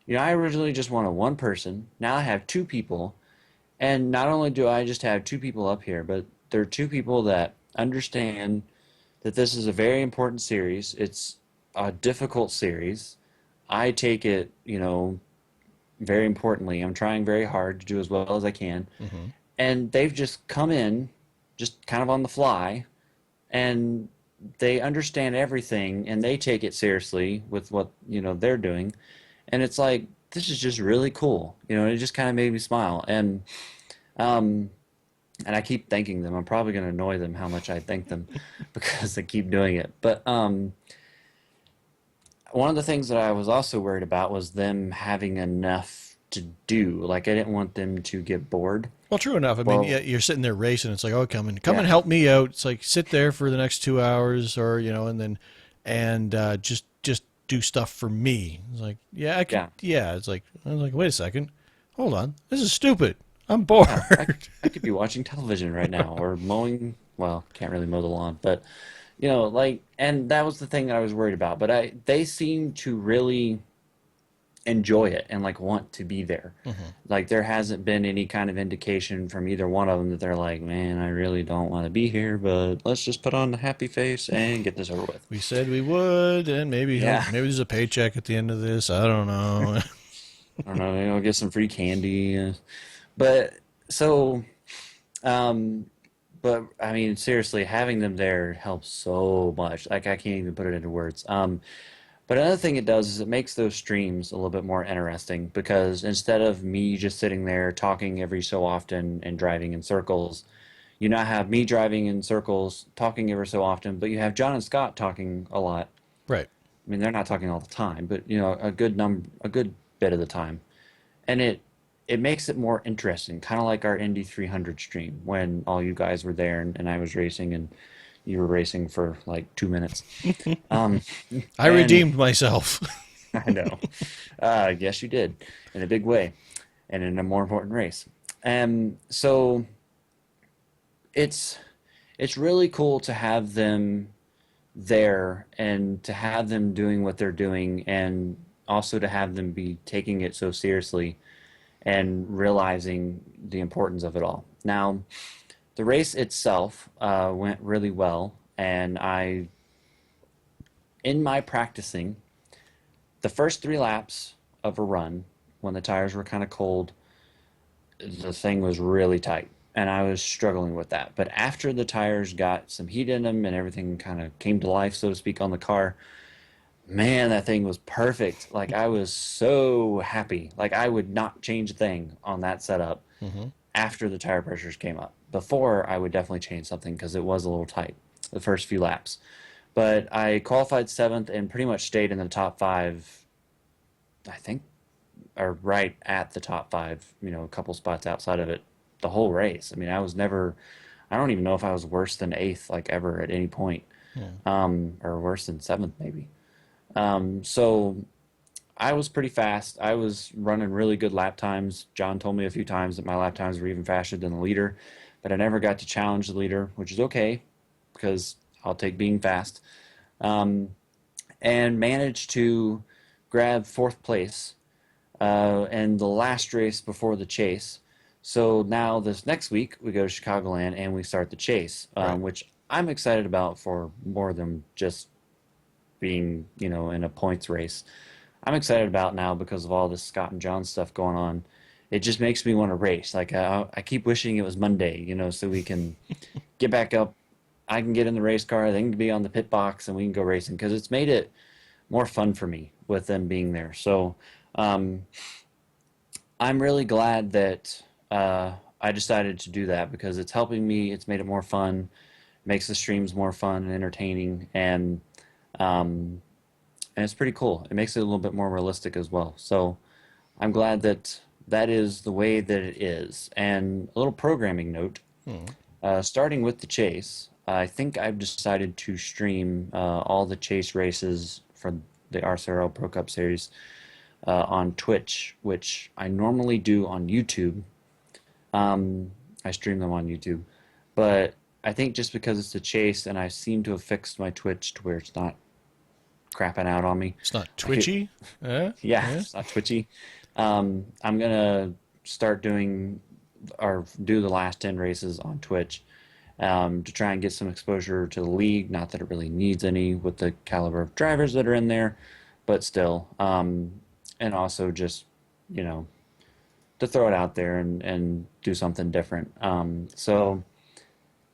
I originally just wanted one person. Now I have two people. And not only do I just have two people up here, but there are two people that understand that this is a very important series. It's a difficult series. I take it, very importantly. I'm trying very hard to do as well as I can. Mm-hmm. And they've just come in, just kind of on the fly, and they understand everything and they take it seriously with what, they're doing. And it's like, this is just really cool. It just kind of made me smile. Um, and I keep thanking them. I'm probably going to annoy them how much I thank them because they keep doing it. But one of the things that I was also worried about was them having enough to do. Like I didn't want them to get bored. Well, true enough. I mean, yeah, Well, you're sitting there racing. It's like, oh, come and yeah, help me out. It's like sit there for the next 2 hours, or and then just do stuff for me. It's like, yeah, I could. yeah, Yeah, it's like I was like, wait a second, hold on, this is stupid. I'm bored. yeah. I could be watching television right now or mowing. Well, can't really mow the lawn, but like, and that was the thing that I was worried about. But they seem to really enjoy it and like want to be there. Hmm. Like there hasn't been any kind of indication from either one of them that they're like, man, I really don't want to be here, but let's just put on the happy face and get this over with. We said we would, and maybe Yeah. maybe there's a paycheck at the end of this. I don't know. I don't know, maybe I'll get some free candy. But so, um, but I mean, seriously, having them there helps so much. Like I can't even put it into words. But another thing it does is it makes those streams a little bit more interesting because instead of me just sitting there talking every so often and driving in circles, you now have me driving in circles, talking every so often, but you have John and Scott talking a lot. Right. I mean, they're not talking all the time, but a good bit of the time. And it makes it more interesting, kind of like our Indy 300 stream when all you guys were there and I was racing and you were racing for like 2 minutes. Um, I and redeemed myself. I know. Yes, you did in a big way and in a more important race. So it's it's really cool to have them there and to have them doing what they're doing and also to have them be taking it so seriously and realizing the importance of it all. Now, the race itself went really well, and in my practicing, the first 3 laps of a run, when the tires were kind of cold, the thing was really tight, and I was struggling with that. But after the tires got some heat in them and everything kind of came to life, so to speak, on the car, man, that thing was perfect. Like I was so happy. Like I would not change a thing on that setup Hmm. after the tire pressures came up. Before, I would definitely change something because it was a little tight the first few laps. But I qualified seventh and pretty much stayed in the top five, I think, or right at the top five, a couple spots outside of it the whole race. I mean, I don't even know if I was worse than eighth, like ever at any point, Yeah. or worse than seventh, maybe. So I was pretty fast. I was running really good lap times. John told me a few times that my lap times were even faster than the leader, but I never got to challenge the leader, which is okay because I'll take being fast. Um, and managed to grab fourth place in the last race before the chase. So now this next week we go to Chicagoland and we start the chase, Right. which I'm excited about for more than just being, in a points race. I'm excited about now because of all this Scott and John stuff going on. It just makes me want to race. Like I keep wishing it was Monday, so we can get back up. I can get in the race car. They can be on the pit box, and we can go racing because it's made it more fun for me with them being there. So um, I'm really glad that I decided to do that because it's helping me. It's made it more fun, makes the streams more fun and entertaining, um, and it's pretty cool. It makes it a little bit more realistic as well. So I'm glad that that is the way that it is. And a little programming note, Hmm. starting with the chase, I think I've decided to stream all the chase races for the RCRL Pro Cup Series on Twitch, which I normally do on YouTube. I stream them on YouTube, but I think just because it's a chase and I seem to have fixed my Twitch to where it's not crapping out on me. It's not I could, twitchy. Yeah. yeah, Yeah. it's not twitchy. I'm gonna start doing or do the last 10 races on Twitch to try and get some exposure to the league. Not that it really needs any with the caliber of drivers that are in there, but still. And also just, you know, to throw it out there and do something different. So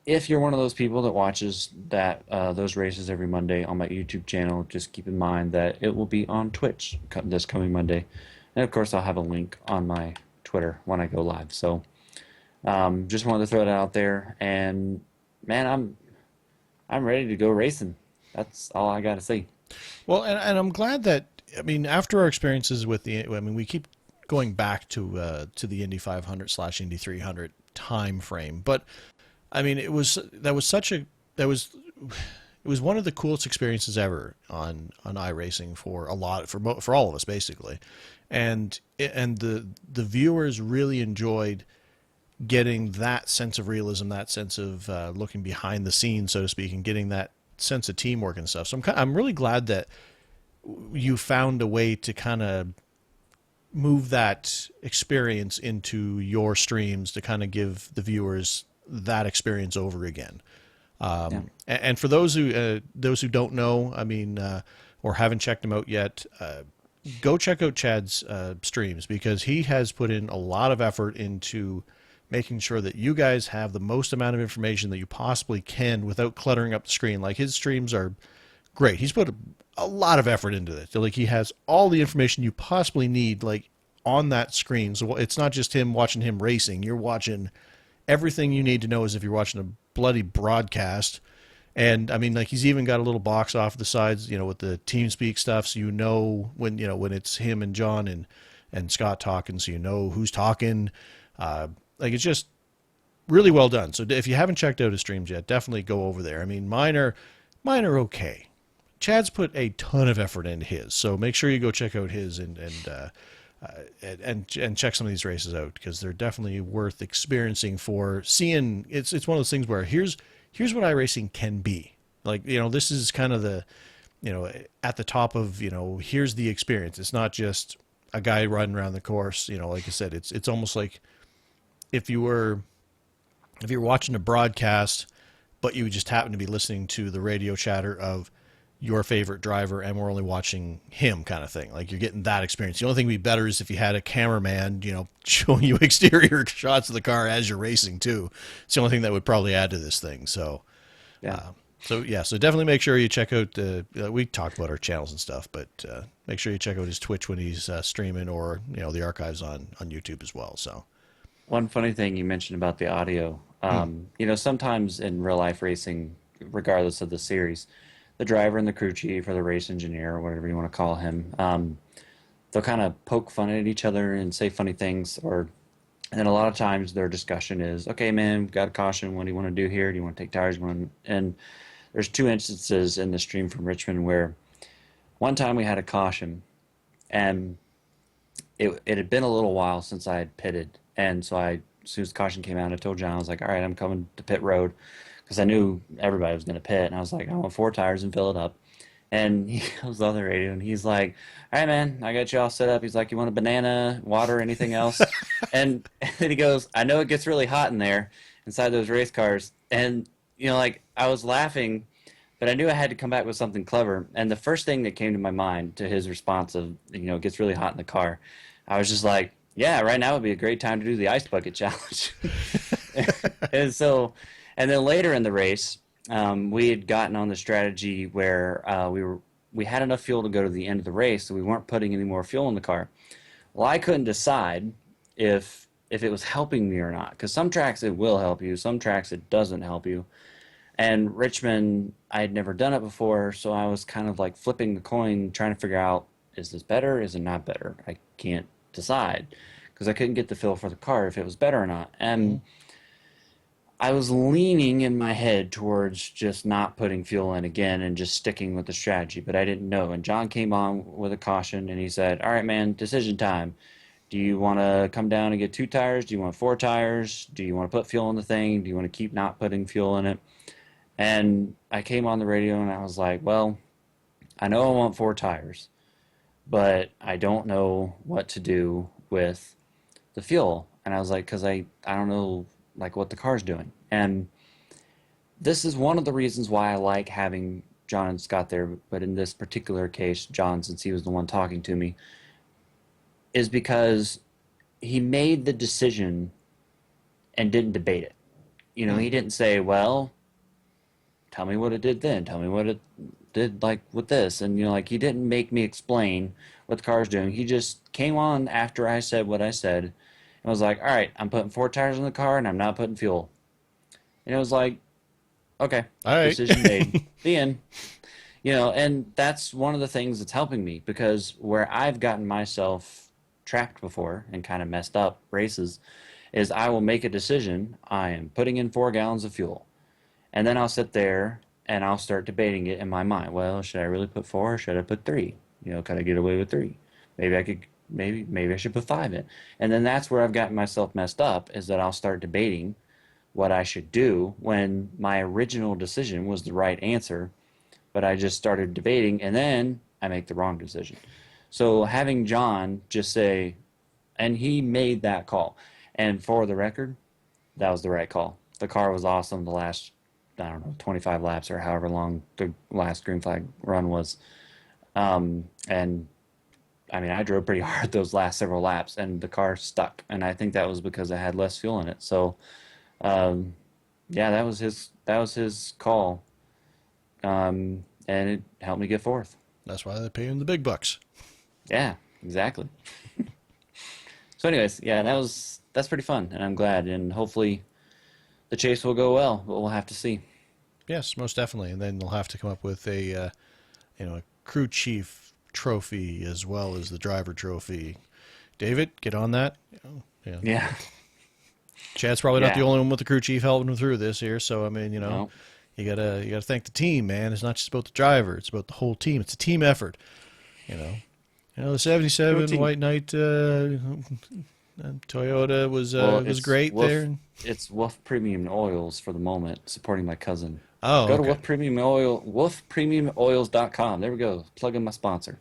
if you're one of those people that watches those races every Monday on my YouTube channel, just keep in mind that it will be on Twitch this coming Monday, and of course I'll have a link on my Twitter when I go live. So just wanted to throw that out there, and man, I'm ready to go racing. That's all I got to say. Well, and I'm glad that, I mean, after our experiences with I mean, we keep going back to the Indy 500 slash Indy 300 time frame, but I mean, that was such a that was it was one of the coolest experiences ever on iRacing for a lot for all of us basically, and the viewers really enjoyed getting that sense of realism, that sense of looking behind the scenes, so to speak, and getting that sense of teamwork and stuff. So I'm really glad that you found a way to kind of move that experience into your streams to kind of give the viewers that experience over again. Yeah. And for those who don't know, I mean, or haven't checked him out yet, go check out Chad's streams because he has put in a lot of effort into making sure that you guys have the most amount of information that you possibly can without cluttering up the screen. Like his streams are great. He's put a lot of effort into it. Like he has all the information you possibly need, like on that screen. So it's not just watching him racing. You're watching everything you need to know as if you're watching a bloody broadcast. And I mean, like he's even got a little box off the sides, with the team speak stuff, so when it's him and John and Scott talking, so you know who's talking. Like it's just really well done. So if you haven't checked out his streams yet, definitely go over there. I mean, mine are okay. Chad's put a ton of effort into his, so make sure you go check out his and check some of these races out because they're definitely worth experiencing for seeing. It's one of those things where here's what iRacing can be. Like this is kind of the at the top of here's the experience. It's not just a guy running around the course. Like I said, it's almost like if you're watching a broadcast, but you just happen to be listening to the radio chatter of your favorite driver and we're only watching him kind of thing. Like you're getting that experience. The only thing would be better is if you had a cameraman, showing you exterior shots of the car as you're racing too. It's the only thing that would probably add to this thing. So, Yeah. So definitely make sure you check out, we talked about our channels and stuff, but make sure you check out his Twitch when he's streaming or, the archives on YouTube as well. So, One funny thing you mentioned about the audio, sometimes in real life racing, regardless of the series, the driver and the crew chief or the race engineer or whatever you want to call him, they'll kind of poke fun at each other and say funny things. And then a lot of times their discussion is, okay, man, we've got a caution. What do you want to do here? Do you want to take tires? And there's two instances in the stream from Richmond where one time we had a caution and it had been a little while since I had pitted. And so as soon as the caution came out, I told John, I was like, all right, I'm coming to pit road because I knew everybody was going to pit. And I was like, I want 4 tires and fill it up. And he goes on the radio and he's like, all right, man, I got you all set up. He's like, you want a banana, water, anything else? And then he goes, I know it gets really hot in there inside those race cars. And, like I was laughing, but I knew I had to come back with something clever. And the first thing that came to my mind to his response of, it gets really hot in the car, I was just like, yeah, right now would be a great time to do the ice bucket challenge. And then later in the race, we had gotten on the strategy where we had enough fuel to go to the end of the race, so we weren't putting any more fuel in the car. Well, I couldn't decide if it was helping me or not, because some tracks it will help you, some tracks it doesn't help you. And Richmond, I had never done it before, so I was kind of like flipping the coin, trying to figure out, is this better? Is it not better? I can't decide because I couldn't get the feel for the car if it was better or not. And I was leaning in my head towards just not putting fuel in again and just sticking with the strategy, but I didn't know. And John came on with a caution and he said, all right, man, decision time. Do you want to come down and get 2 tires? Do you want 4 tires? Do you want to put fuel in the thing? Do you want to keep not putting fuel in it? And I came on the radio and I was like, well, I know I want 4 tires, but I don't know what to do with the fuel. And I was like, because I don't know like what the car's doing. And this is one of the reasons why I like having John and Scott there, but in this particular case, John, since he was the one talking to me, is because he made the decision and didn't debate it. He didn't say, well, tell me what it did then. Tell me what it did like with this. And, like he didn't make me explain what the car's doing. He just came on after I said what I said and was like, all right, I'm putting 4 tires in the car and I'm not putting fuel. And it was like, okay, all right. decision made. The end. And that's one of the things that's helping me because where I've gotten myself trapped before and kind of messed up races is I will make a decision. I am putting in 4 gallons of fuel. And then I'll sit there and I'll start debating it in my mind. Well, should I really put four or should I put three? Could I get away with three? Maybe I could, maybe I should put five in. And then that's where I've gotten myself messed up is that I'll start debating what I should do when my original decision was the right answer, but I just started debating and then I make the wrong decision. So having John just say, and he made that call. And for the record, that was the right call. The car was awesome the last, I don't know, 25 laps or however long the last green flag run was. And I mean, I drove pretty hard those last several laps and the car stuck. And I think that was because I had less fuel in it. So, um, yeah, that was his call. And it helped me get fourth. That's why they pay him the big bucks. Yeah, exactly. So anyways, yeah, that's pretty fun and I'm glad and hopefully the chase will go well, but we'll have to see. Yes, most definitely. And then they'll have to come up with a crew chief trophy as well as the driver trophy. David, get on that. Yeah. Yeah. Chad's probably not the Yeah. only one with the crew chief helping him through this here. So I mean, No. you gotta thank the team, man. It's not just about the driver; it's about the whole team. It's a team effort. You know, the Go '77 team. White Knight Toyota Well, was great there. It's Wolf Premium Oils for the moment, supporting my cousin. Oh, Go to okay. Wolf Premium Oil, wolfpremiumoils.com. There we go. Plug in my sponsor,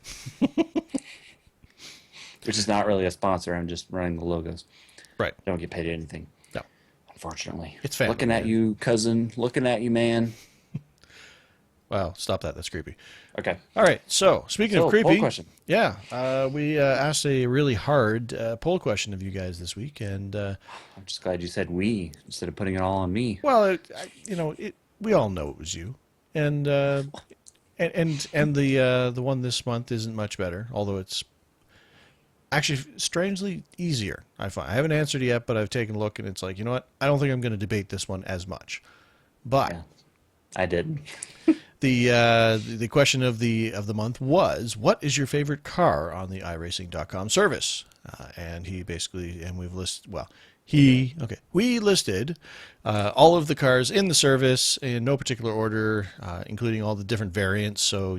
which is not really a sponsor. I'm just running the logos. Right. Don't get paid anything, No, unfortunately. it's family, Looking at man. you, cousin. Looking at you, man. Wow, stop that. That's creepy. Okay. All right. So speaking of So, poll creepy, question. yeah, we asked a really hard poll question of you guys this week, and I'm just glad you said we instead of putting it all on me. well, we all know it was you, and the one this month isn't much better, although it's actually strangely easier. I find I haven't answered yet, but I've taken a look, and it's like, you know what? I don't think I'm going to debate this one as much, but Yeah, I did. the question of the month was, what is your favorite car on the iRacing.com service? And he basically, and we've listed, well, we listed all of the cars in the service in no particular order, including all the different variants. So,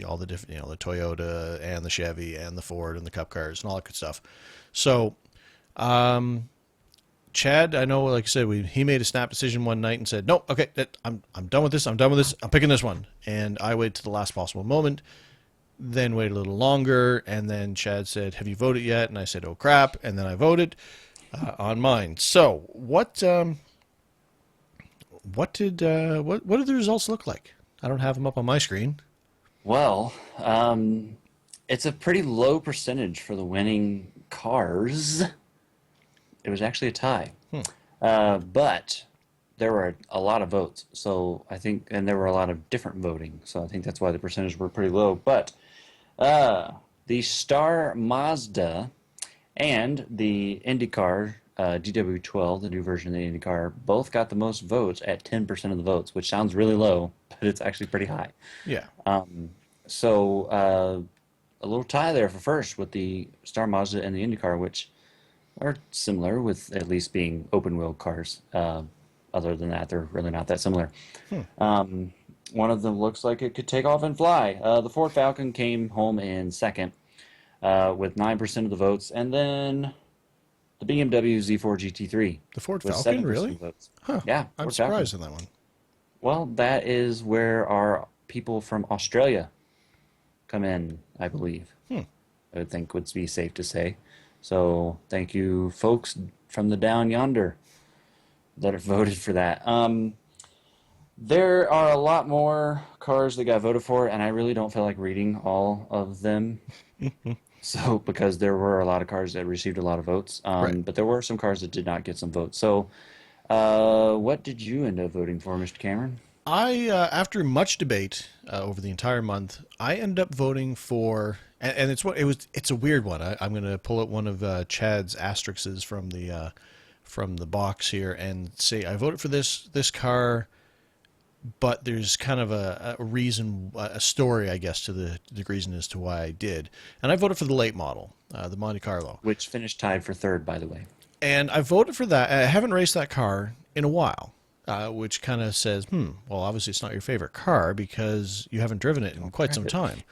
all the different, the Toyota and the Chevy and the Ford and the Cup cars and all that good stuff. So, Chad, I know, like I said, he made a snap decision one night and said, "No, okay, I'm done with this. I'm done with this. I'm picking this one." And I waited to the last possible moment, then waited a little longer, and then Chad said, "Have you voted yet?" And I said, "Oh crap!" And then I voted on mine. So what did the results look like? I don't have them up on my screen. Well, it's a pretty low percentage for the winning cars. It was actually a tie. But there were a lot of votes. So I think, and there were a lot of different voting. So I think that's why the percentage were pretty low. But the Star Mazda and the IndyCar DW12, the new version of the IndyCar, both got the most votes at 10% of the votes, which sounds really low, but it's actually pretty high. Yeah. So a little tie there for first with the Star Mazda and the IndyCar, which are similar with at least being open wheel cars. Other than that, they're really not that similar. One of them looks like it could take off and fly. The Ford Falcon came home in second with 9% of the votes, and then the BMW Z4 GT3 The Ford with Falcon, 7% really? of the votes. Huh. Yeah, I'm Ford Falcon. surprised in that one. Well, that is where our people from Australia come in, I believe. I would think would be safe to say. So thank you, folks from the down yonder that have voted for that. There are a lot more cars that got voted for, and I really don't feel like reading all of them. So because there were a lot of cars that received a lot of votes, Right. but there were some cars that did not get some votes. So, what did you end up voting for, Mr. Cameron? After much debate over the entire month, I ended up voting for, and it's a weird one. I'm going to pull out one of Chad's asterisks from the box here and say I voted for this car but there's kind of a reason, a story, I guess, to the reason as to why I did. And I voted for the late model, the Monte Carlo. Which finished tied for third, by the way. And I voted for that. I haven't raced that car in a while, which kind of says, well, obviously it's not your favorite car because you haven't driven it in Don't quite drive some it. time.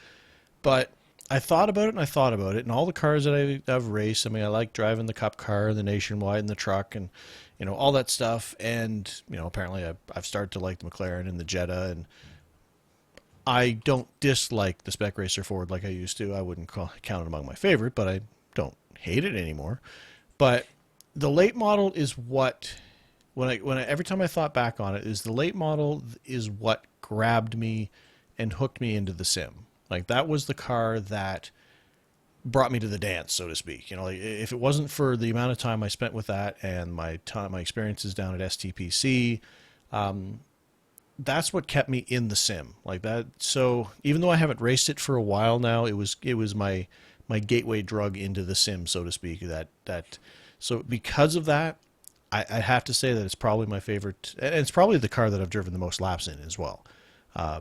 But I thought about it and I thought about it, and all the cars that I've raced. I mean, I like driving the Cup car, the Nationwide, and the truck, and all that stuff. And apparently I've started to like the McLaren and the Jetta, and I don't dislike the Spec Racer Ford like I used to. I wouldn't count it among my favorite, but I don't hate it anymore. But the late model is what when I every time I thought back on it, is the late model is what grabbed me and hooked me into the sim. Like that was the car that brought me to the dance, so to speak. Like if it wasn't for the amount of time I spent with that and my experiences down at STPC, that's what kept me in the sim like that. So even though I haven't raced it for a while now, it was my gateway drug into the sim, so to speak. That so because of that, I have to say that it's probably my favorite, and it's probably the car that I've driven the most laps in as well,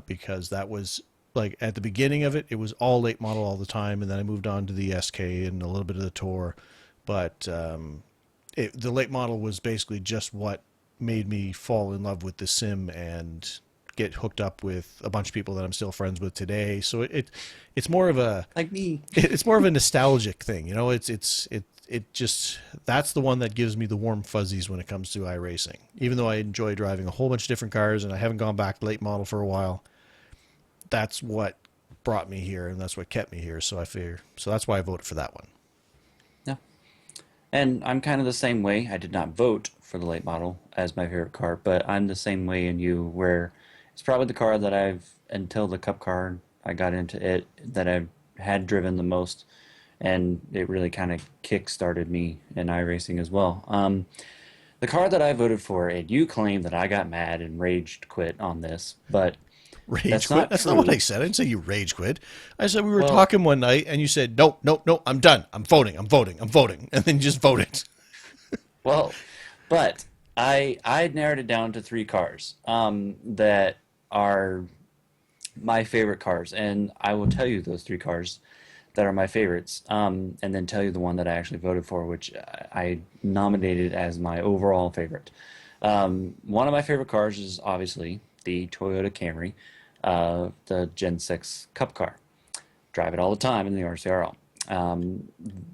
because that was like at the beginning of it, it was all late model all the time, and then I moved on to the SK and a little bit of the Tour, but the late model was basically just what made me fall in love with the sim and get hooked up with a bunch of people that I'm still friends with today. So it's more of a Like me. it's more of a nostalgic thing. It just that's the one that gives me the warm fuzzies when it comes to iRacing. Even though I enjoy driving a whole bunch of different cars and I haven't gone back to late model for a while, that's what brought me here and that's what kept me here. So that's why I voted for that one. Yeah. And I'm kind of the same way. I did not vote for the late model as my favorite car, but I'm the same way in you where it's probably the car that until the Cup car, I got into it, that I've had driven the most, and it really kind of kick-started me in iRacing as well. The car that I voted for, and you claim that I got mad and raged quit on this, but Rage that's quit? not That's not what I true. said. I didn't say you rage quit. I said we were Well, talking one night and you said, nope, nope, nope, I'm done. I'm voting. I'm voting. I'm voting. And then you just voted. well, but I narrowed it down to three cars that are my favorite cars, and I will tell you those three cars that are my favorites, and then tell you the one that I actually voted for, which I nominated as my overall favorite. One of my favorite cars is obviously the Toyota Camry, the Gen 6 Cup car. Drive it all the time in the RCRL. Um,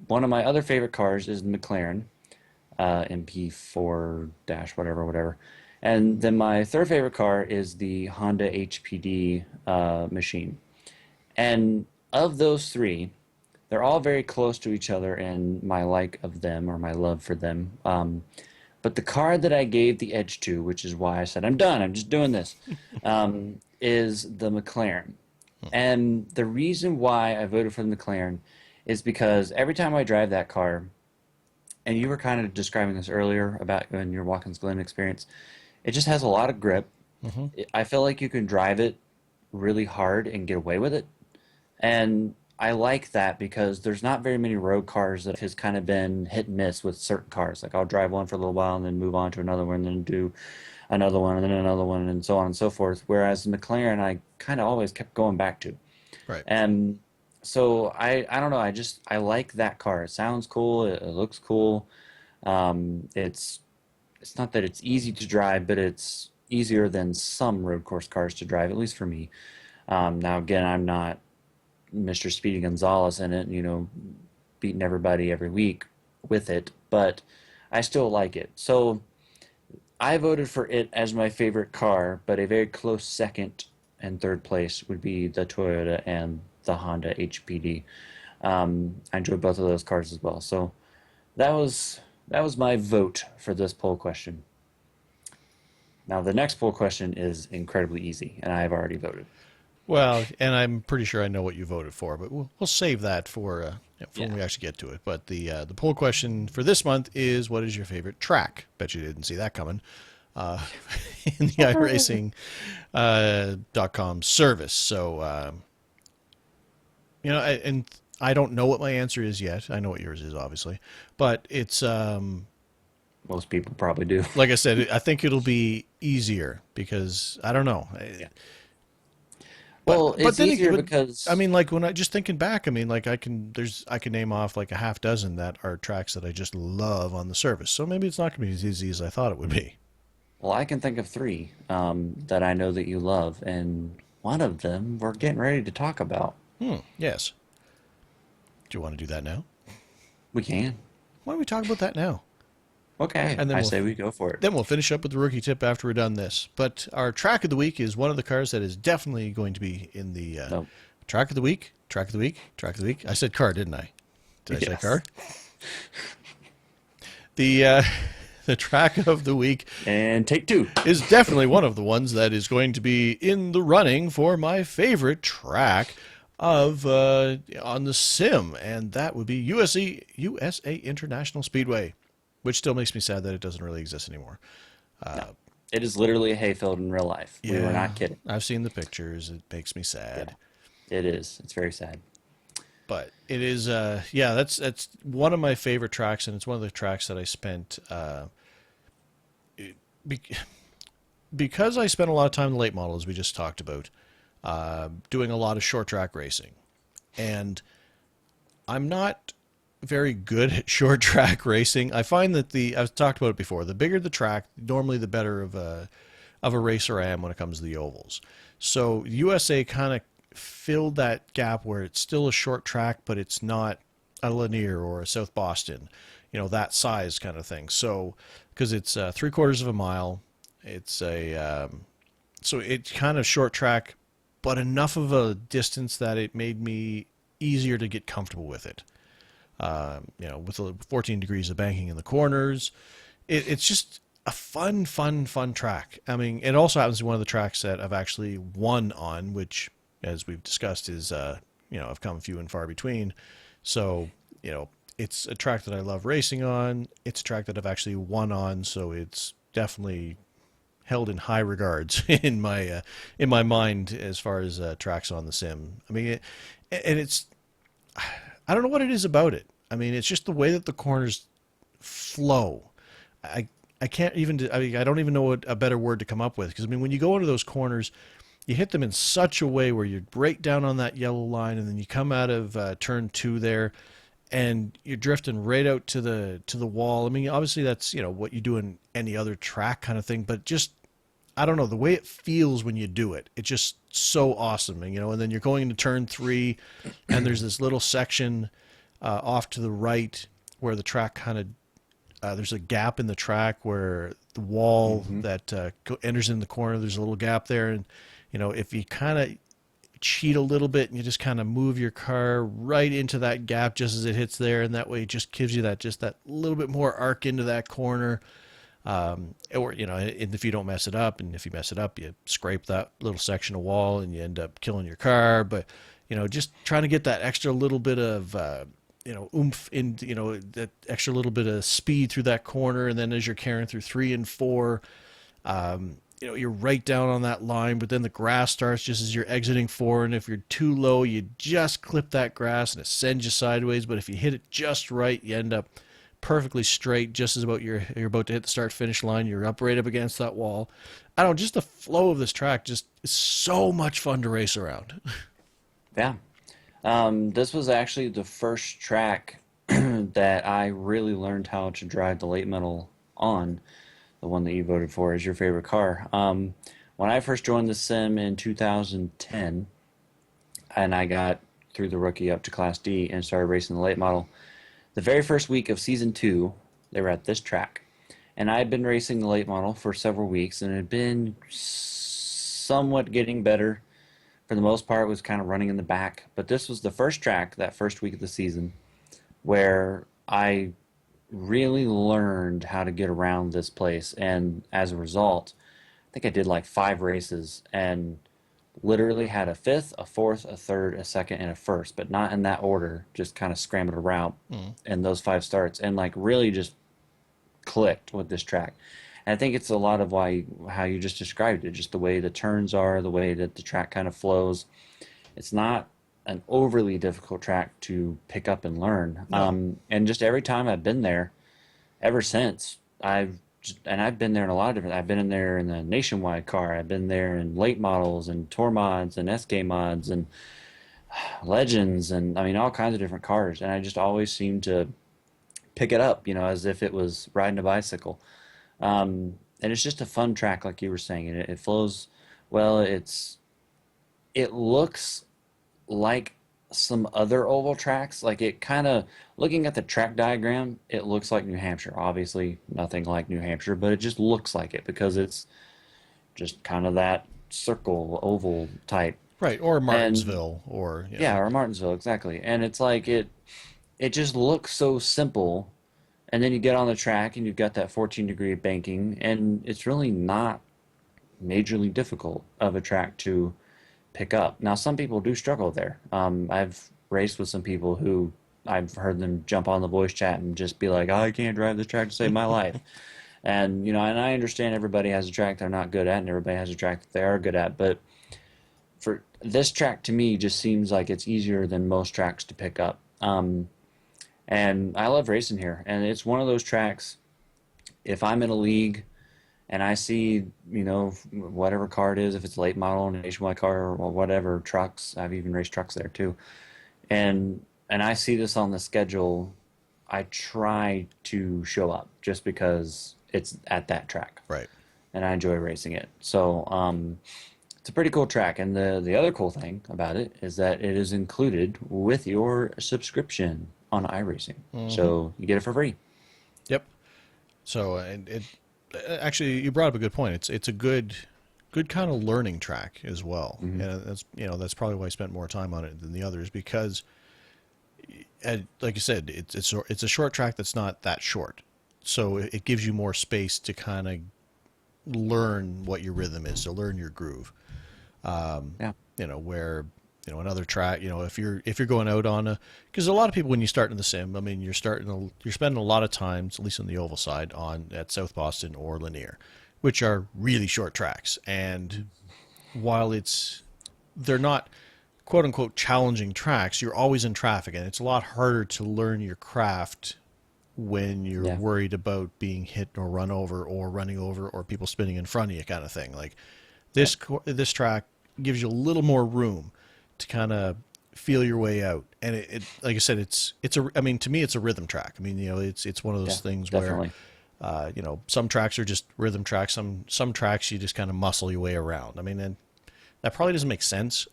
One of my other favorite cars is the McLaren MP4 dash whatever whatever. And then my third favorite car is the Honda HPD machine. And of those three, they're all very close to each other in my like of them or my love for them. But the car that I gave the edge to, which is why I said I'm done, I'm just doing this, is the McLaren. And the reason why I voted for the McLaren is because every time I drive that car, and you were kind of describing this earlier about in your Watkins Glen experience, it just has a lot of grip. Hmm. I feel like you can drive it really hard and get away with it. And I like that because there's not very many road cars that has kind of been hit and miss with certain cars. Like I'll drive one for a little while and then move on to another one, and then do another one and then another one and so on and so forth. Whereas the McLaren, I kind of always kept going back to. Right. And so I don't know. I like that car. It sounds cool. It looks cool. It's not that it's easy to drive, but it's easier than some road course cars to drive, at least for me. Now again, I'm not Mr. Speedy Gonzalez in it, beating everybody every week with it, but I still like it. So I voted for it as my favorite car, but a very close second and third place would be the Toyota and the Honda HPD. I enjoyed both of those cars as well. So that was my vote for this poll question. Now the next poll question is incredibly easy, and I have already voted. Well, and I'm pretty sure I know what you voted for, but we'll save that for when Yeah. we actually get to it. But the poll question for this month is, what is your favorite track? Bet you didn't see that coming. Uh, in the iRacing .com service. So and I don't know what my answer is yet. I know what yours is, obviously, but it's Most people probably do. Like I said, I think it'll be easier because I don't know. Yeah. But Well, but it's then easier but I because mean, like when I just thinking back, I mean, like I can name off like a half dozen that are tracks that I just love on the surface. So maybe it's not going to be as easy as I thought it would be. well, I can think of three that I know that you love, and one of them we're getting ready to talk about. Yes. Do you want to do that now? We can. Why don't we talk about that now? Okay, And I say we go for it. then we'll finish up with the rookie tip after we're done this. But our track of the week is one of the cars that is definitely going to be in the No. track of the week. Track of the week. Track of the week. I said car, didn't I? Did I say Yes. car? The the track of the week And take two. is definitely one of the ones that is going to be in the running for my favorite track of on the sim, and that would be USA International Speedway, which still makes me sad that it doesn't really exist anymore. No. It is literally a hayfield in real life. We were Yeah, not kidding. I've seen the pictures. It makes me Yeah, sad, it is. It's very sad. but it is. Yeah, that's one of my favorite tracks, and it's one of the tracks that I spent. Be- because I spent a lot of time in the late model, as we just talked about, doing a lot of short track racing, and I'm not very good at short track racing. I find that I've talked about it before. The bigger the track, normally the better of a racer I am when it comes to the ovals. So USA kind of filled that gap where it's still a short track, but it's not a Lanier or a South Boston, that size kind of thing. So because it's 3/4 of a mile, it's a so it's kind of short track, but enough of a distance that it made me easier to get comfortable with it. With the 14 degrees of banking in the corners, it's just a fun track. I mean, it also happens to be one of the tracks that I've actually won on, which, as we've discussed, is I've come few and far between. So it's a track that I love racing on. It's a track that I've actually won on, so it's definitely held in high regards in my mind as far as tracks on the sim. I mean, and it's I don't know what it is about it. I mean, it's just the way that the corners flow. I I can't even. I mean, I don't even know what a better word to come up with, because I mean, when you go into those corners, you hit them in such a way where you're right down on that yellow line, and then you come out of turn two there, and you're drifting right out to the wall. I mean, obviously that's what you do in any other track kind of thing, but just I don't know, the way it feels when you do it. It's just so awesome, and then you're going into turn three, and there's this little section off to the right where the track kind of there's a gap in the track where the wall that enters in the corner. There's a little gap there, and if you kind of cheat a little bit and you just kind of move your car right into that gap just as it hits there, and that way it just gives you that little bit more arc into that corner. Or and if you don't mess it up, and if you mess it up, you scrape that little section of wall and you end up killing your car. But just trying to get that extra little bit of oomph in, that extra little bit of speed through that corner, and then as you're carrying through three and four, you're right down on that line, but then the grass starts just as you're exiting four, and if you're too low, you just clip that grass and it sends you sideways. But if you hit it just right, you end up perfectly straight, just as about you're about to hit the start finish line. You're up right up against that wall. I don't know, just the flow of this track just is so much fun to race around. Yeah. This was actually the first track that I really learned how to drive the late model on, the one that you voted for as your favorite car. When I first joined the sim in 2010, and I got through the rookie up to Class D and started racing the late model, the very first week of season two, they were at this track. And I had been racing the late model for several weeks, and it had been somewhat getting better. For the most part, it was kind of running in the back. But this was the first track, that first week of the season, where I really learned how to get around this place. And as a result, I think I did like 5 races and literally had a fifth, a fourth, a third, a second, and a first, but not in that order. Just kind of scrambled around in those 5 starts, and like really just clicked with this track. And I think it's a lot of why how you just described it, just the way the turns are, the way that the track kind of flows. It's not an overly difficult track to pick up and learn. No. And just every time I've been there, ever since, I've been there in a lot of different. I've been in there in the nationwide car. I've been there in late models and tour mods and SK mods and legends and I mean all kinds of different cars. And I just always seem to pick it up, as if it was riding a bicycle. And it's just a fun track, like you were saying, and it flows well. It looks like some other oval tracks. Like it kind of looking at the track diagram, it looks like New Hampshire. Obviously, nothing like New Hampshire, but it just looks like it because it's just kind of that circle oval type. Right, or And Martinsville, or yeah, or Martinsville, exactly. And it's like it just looks so simple. And then you get on the track and you've got that 14-degree banking, and it's really not majorly difficult of a track to pick up. Now, some people do struggle there. I've raced with some people who I've heard them jump on the voice chat and just be like, I can't drive this track to save my life. And, and I understand everybody has a track they're not good at and everybody has a track that they are good at. But for this track to me just seems like it's easier than most tracks to pick up. And I love racing here. And it's one of those tracks, if I'm in a league and I see, whatever car it is, if it's late model, nationwide car, or whatever, trucks, I've even raced trucks there too. And I see this on the schedule, I try to show up just because it's at that track. right. And I enjoy racing it. So, it's a pretty cool track. And the other cool thing about it is that it is included with your subscription on iRacing. So you get it for free. Yep. So and it actually you brought up a good point. It's a good kind of learning track as well, and that's probably why I spent more time on it than the others because, like you said, it's a short track that's not that short, so it gives you more space to kind of learn what your rhythm is, to learn your groove. Yeah. Where another track, if you're going out on because a lot of people when you start in the sim, I mean you're spending a lot of times, at least on the oval side, on at South Boston or Lanier, which are really short tracks, and while they're not quote unquote challenging tracks, you're always in traffic, and it's a lot harder to learn your craft when you're Yeah. worried about being hit or run over or running over or people spinning in front of you kind of thing. Like this track gives you a little more room to kind of feel your way out, and it like I said, I mean, to me it's a rhythm track. I mean, it's one of those Yeah, things definitely. where some tracks are just rhythm tracks, some tracks you just kind of muscle your way around. I mean, and that probably doesn't make sense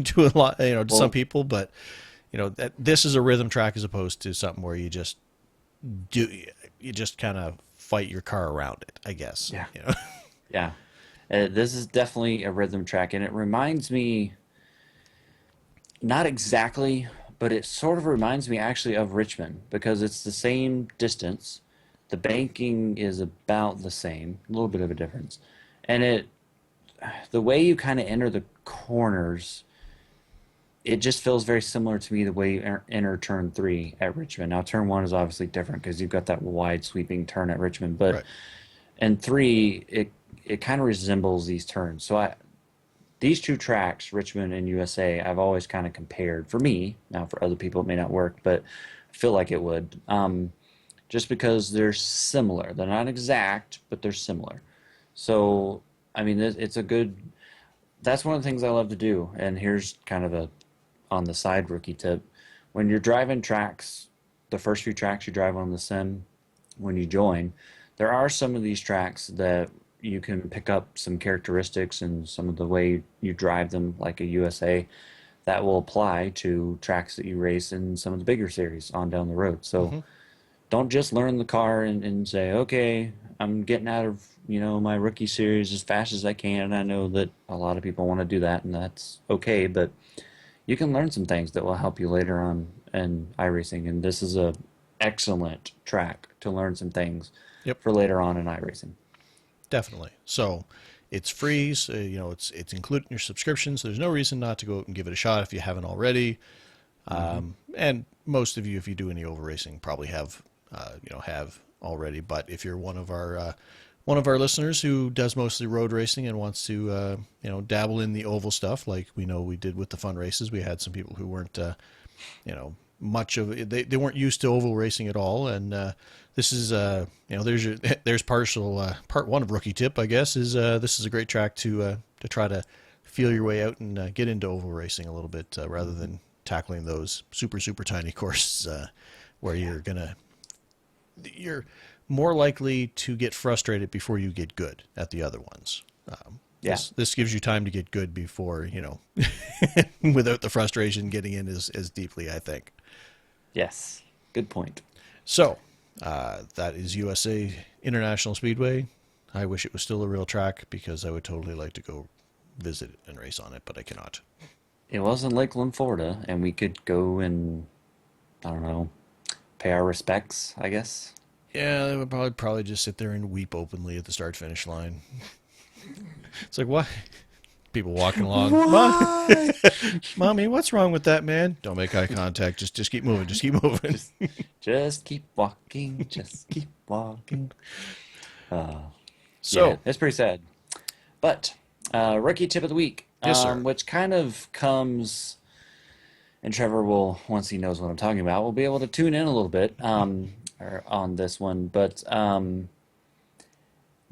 to a lot, to some Well, people, but that this is a rhythm track as opposed to something where do you just kind of fight your car around it, I guess. yeah. Yeah. This is definitely a rhythm track, and it reminds me, not exactly, but it sort of reminds me actually of Richmond because it's the same distance. The banking is about the same, a little bit of a difference. And the way you kind of enter the corners, it just feels very similar to me the way you enter turn three at Richmond. Now, turn one is obviously different because you've got that wide sweeping turn at Richmond, but Right. in three, it kind of resembles these turns. So these two tracks, Richmond and USA, I've always kind of compared. For me, now for other people it may not work, but I feel like it would. Just because they're similar. They're not exact, but they're similar. So, I mean, it's a good. That's one of the things I love to do. And here's kind of a on the side rookie tip. When you're driving tracks, the first few tracks you drive on the sim, when you join, there are some of these tracks that you can pick up some characteristics and some of the way you drive them, like a USA, that will apply to tracks that you race in some of the bigger series on down the road. So Hmm. don't just learn the car and say, okay, I'm getting out of my rookie series as fast as I can. And I know that a lot of people want to do that, and that's okay. But you can learn some things that will help you later on in iRacing, and this is a excellent track to learn some things Yep. for later on in iRacing. Definitely. So it's free. So, it's included in your subscription. So there's no reason not to go out and give it a shot if you haven't already. And most of you, if you do any over racing, probably have already. But if you're one of our listeners who does mostly road racing and wants to, dabble in the oval stuff, like we know we did with the fun races, we had some people who weren't, much of it. They weren't used to oval racing at all, and this is there's your there's part one of rookie tip, I guess. Is this is a great track to try to feel your way out and get into oval racing a little bit rather than tackling those super tiny courses where you're more likely to get frustrated before you get good at the other ones. Yeah. This gives you time to get good before, without the frustration getting in as deeply, I think. Yes. Good point. So, that is USA International Speedway. I wish it was still a real track because I would totally like to go visit it and race on it, but I cannot. It was in Lakeland, Florida, and we could go and, I don't know, pay our respects, I guess. Yeah, they would probably just sit there and weep openly at the start finish line. It's like, what? People walking along. Mommy, what's wrong with that man? Don't make eye contact. Just keep moving. Just keep moving. Just keep walking. Just keep walking. So, Yeah, it's pretty sad. But rookie tip of the week, Yes, sir. which kind of comes, and Trevor will, once he knows what I'm talking about, will be able to tune in a little bit on this one. But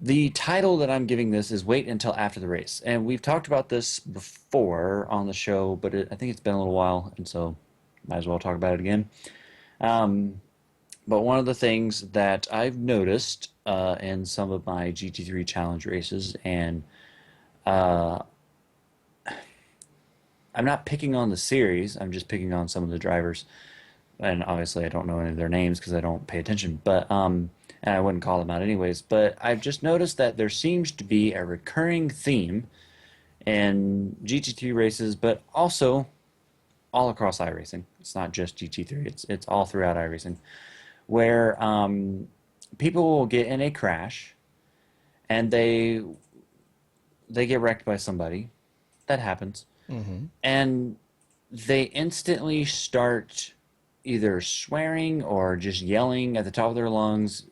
the title that I'm giving this is Wait Until After the Race. And we've talked about this before on the show, but I think it's been a little while, and so might as well talk about it again. But one of the things that I've noticed in some of my GT3 Challenge races, and I'm not picking on the series, I'm just picking on some of the drivers. And obviously I don't know any of their names because I don't pay attention, but and I wouldn't call them out anyways. But I've just noticed that there seems to be a recurring theme in GT3 races, but also all across iRacing. It's not just GT3; it's all throughout iRacing, where people will get in a crash and they get wrecked by somebody. That happens, and they instantly start either swearing or just yelling at the top of their lungs,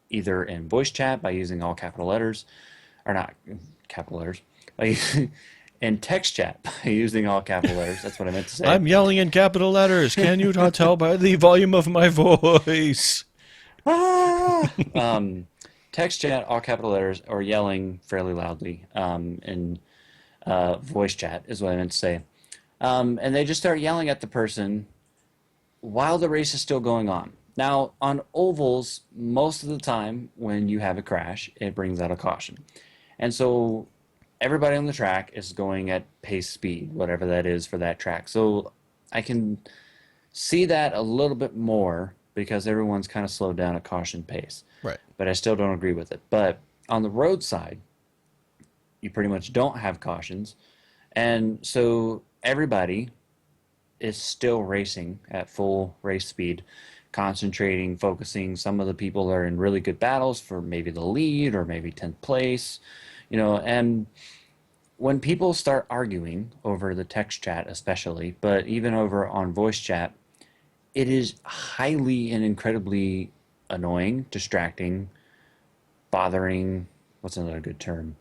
either in voice chat by using all capital letters, or not capital letters, in text chat by using all capital letters. That's what I meant to say. I'm yelling in capital letters. Can you not tell by the volume of my voice? Text chat, all capital letters, or yelling fairly loudly in voice chat is what I meant to say. And they just start yelling at the person while the race is still going on. Now, on ovals, most of the time when you have a crash, it brings out a caution. And so everybody on the track is going at pace speed, whatever that is for that track. So I can see that a little bit more because everyone's kind of slowed down at caution pace. Right. But I still don't agree with it. But on the road side, you pretty much don't have cautions. And so everybody is still racing at full race speed, concentrating, focusing. Some of the people are in really good battles for maybe the lead or maybe 10th place, and when people start arguing over the text chat especially, but even over on voice chat, it is highly and incredibly annoying, distracting, bothering. What's another good term?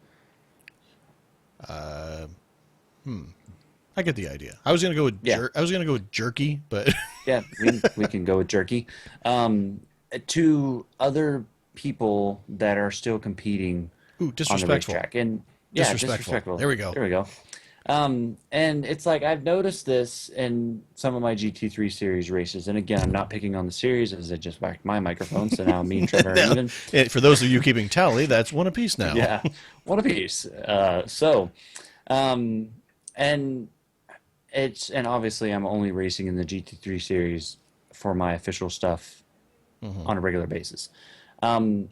I get the idea. I was gonna go with jerky, but Yeah, we can go with jerky. To other people that are still competing ooh, on the disrespectful. racetrack, and yeah, Disrespectful. There we go. There we go. And it's like I've noticed this in some of my GT3 series races, and again, I'm not picking on the series as I just whacked my microphone, so now me and Trevor are even. For those of you keeping tally, that's one apiece now. Yeah, one apiece. And and obviously I'm only racing in the GT3 series for my official stuff on a regular basis. And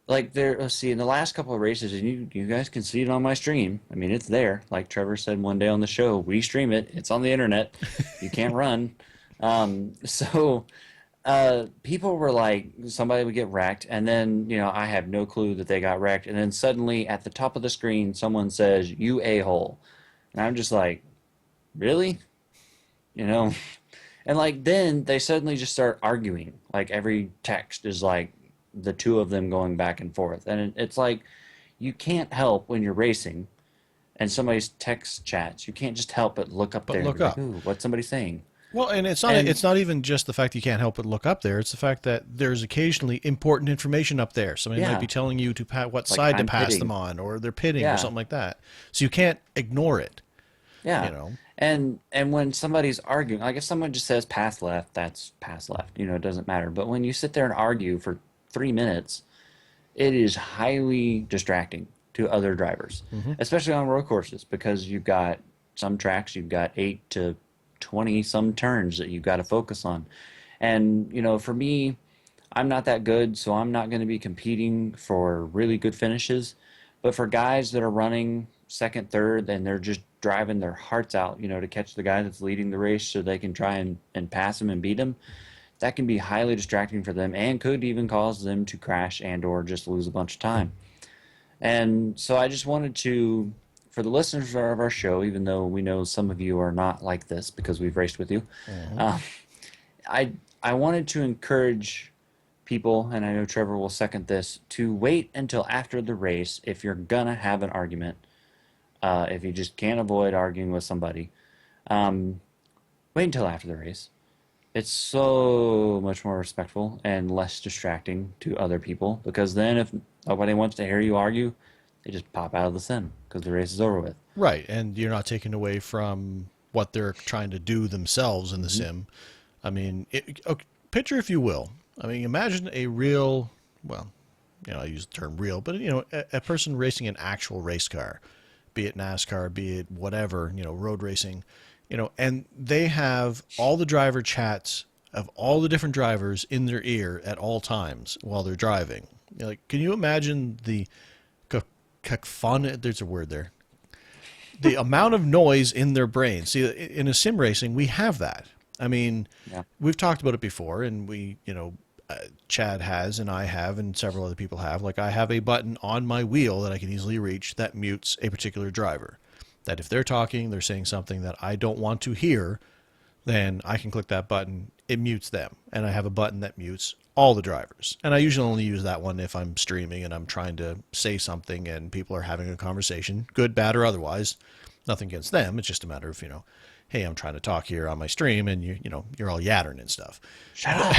like let's see, in the last couple of races, and you guys can see it on my stream. I mean, it's there. Like Trevor said one day on the show, we stream it. It's on the internet. You can't run. People were like, somebody would get wrecked, and then, I have no clue that they got wrecked. And then suddenly at the top of the screen, someone says, "You a-hole." And I'm just like, really? And like, then they suddenly just start arguing. Like every text is like the two of them going back and forth. And it's like, you can't help when you're racing and somebody's text chats, you can't just help but look up But there and be look like, up. "Ooh, what's somebody saying?" Well, and And it's not even just the fact you can't help but look up there. It's the fact that there's occasionally important information up there. Somebody might be yeah, telling you to what like side to I'm pass them pitting. on, or they're pitting, or Yeah, something like that. So you can't ignore it. You yeah. know. And when somebody's arguing, like if someone just says pass left, that's pass left. It doesn't matter. But when you sit there and argue for 3 minutes, it is highly distracting to other drivers, Hmm. especially on road courses, because you've got some tracks, you've got 8 to 20 some turns that you've got to focus on. And, for me, I'm not that good, so I'm not going to be competing for really good finishes. But for guys that are running second, third, and they're just driving their hearts out, to catch the guy that's leading the race so they can try and pass him and beat him, that can be highly distracting for them and could even cause them to crash and or just lose a bunch of time. And so I just wanted to, for the listeners of our show, even though we know some of you are not like this because we've raced with you, Hmm. uh, I I wanted to encourage people, and I know Trevor will second this, to wait until after the race if you're gonna have an argument. If you just can't avoid arguing with somebody, um, wait until after the race. It's so much more respectful and less distracting to other people because then if nobody wants to hear you argue, they just pop out of the sim because the race is over with. Right, and you're not taking away from what they're trying to do themselves in the Hmm. sim. I mean, okay, picture if you will. I mean, imagine a real, well, I use the term real, but a person racing an actual race car, be it NASCAR, be it whatever, road racing, and they have all the driver chats of all the different drivers in their ear at all times while they're driving. Like, can you imagine the cacophony? There's a word there. The amount of noise in their brain. See, in a sim racing, we have that. I mean, Yeah. we've talked about it before, and Chad has, and I have, and several other people have. Like, I have a button on my wheel that I can easily reach that mutes a particular driver. That if they're talking, they're saying something that I don't want to hear, then I can click that button. It mutes them. And I have a button that mutes all the drivers. And I usually only use that one if I'm streaming and I'm trying to say something and people are having a conversation, good, bad, or otherwise. Nothing against them. It's just a matter of, hey, I'm trying to talk here on my stream and you're all yattering and stuff. Shut up!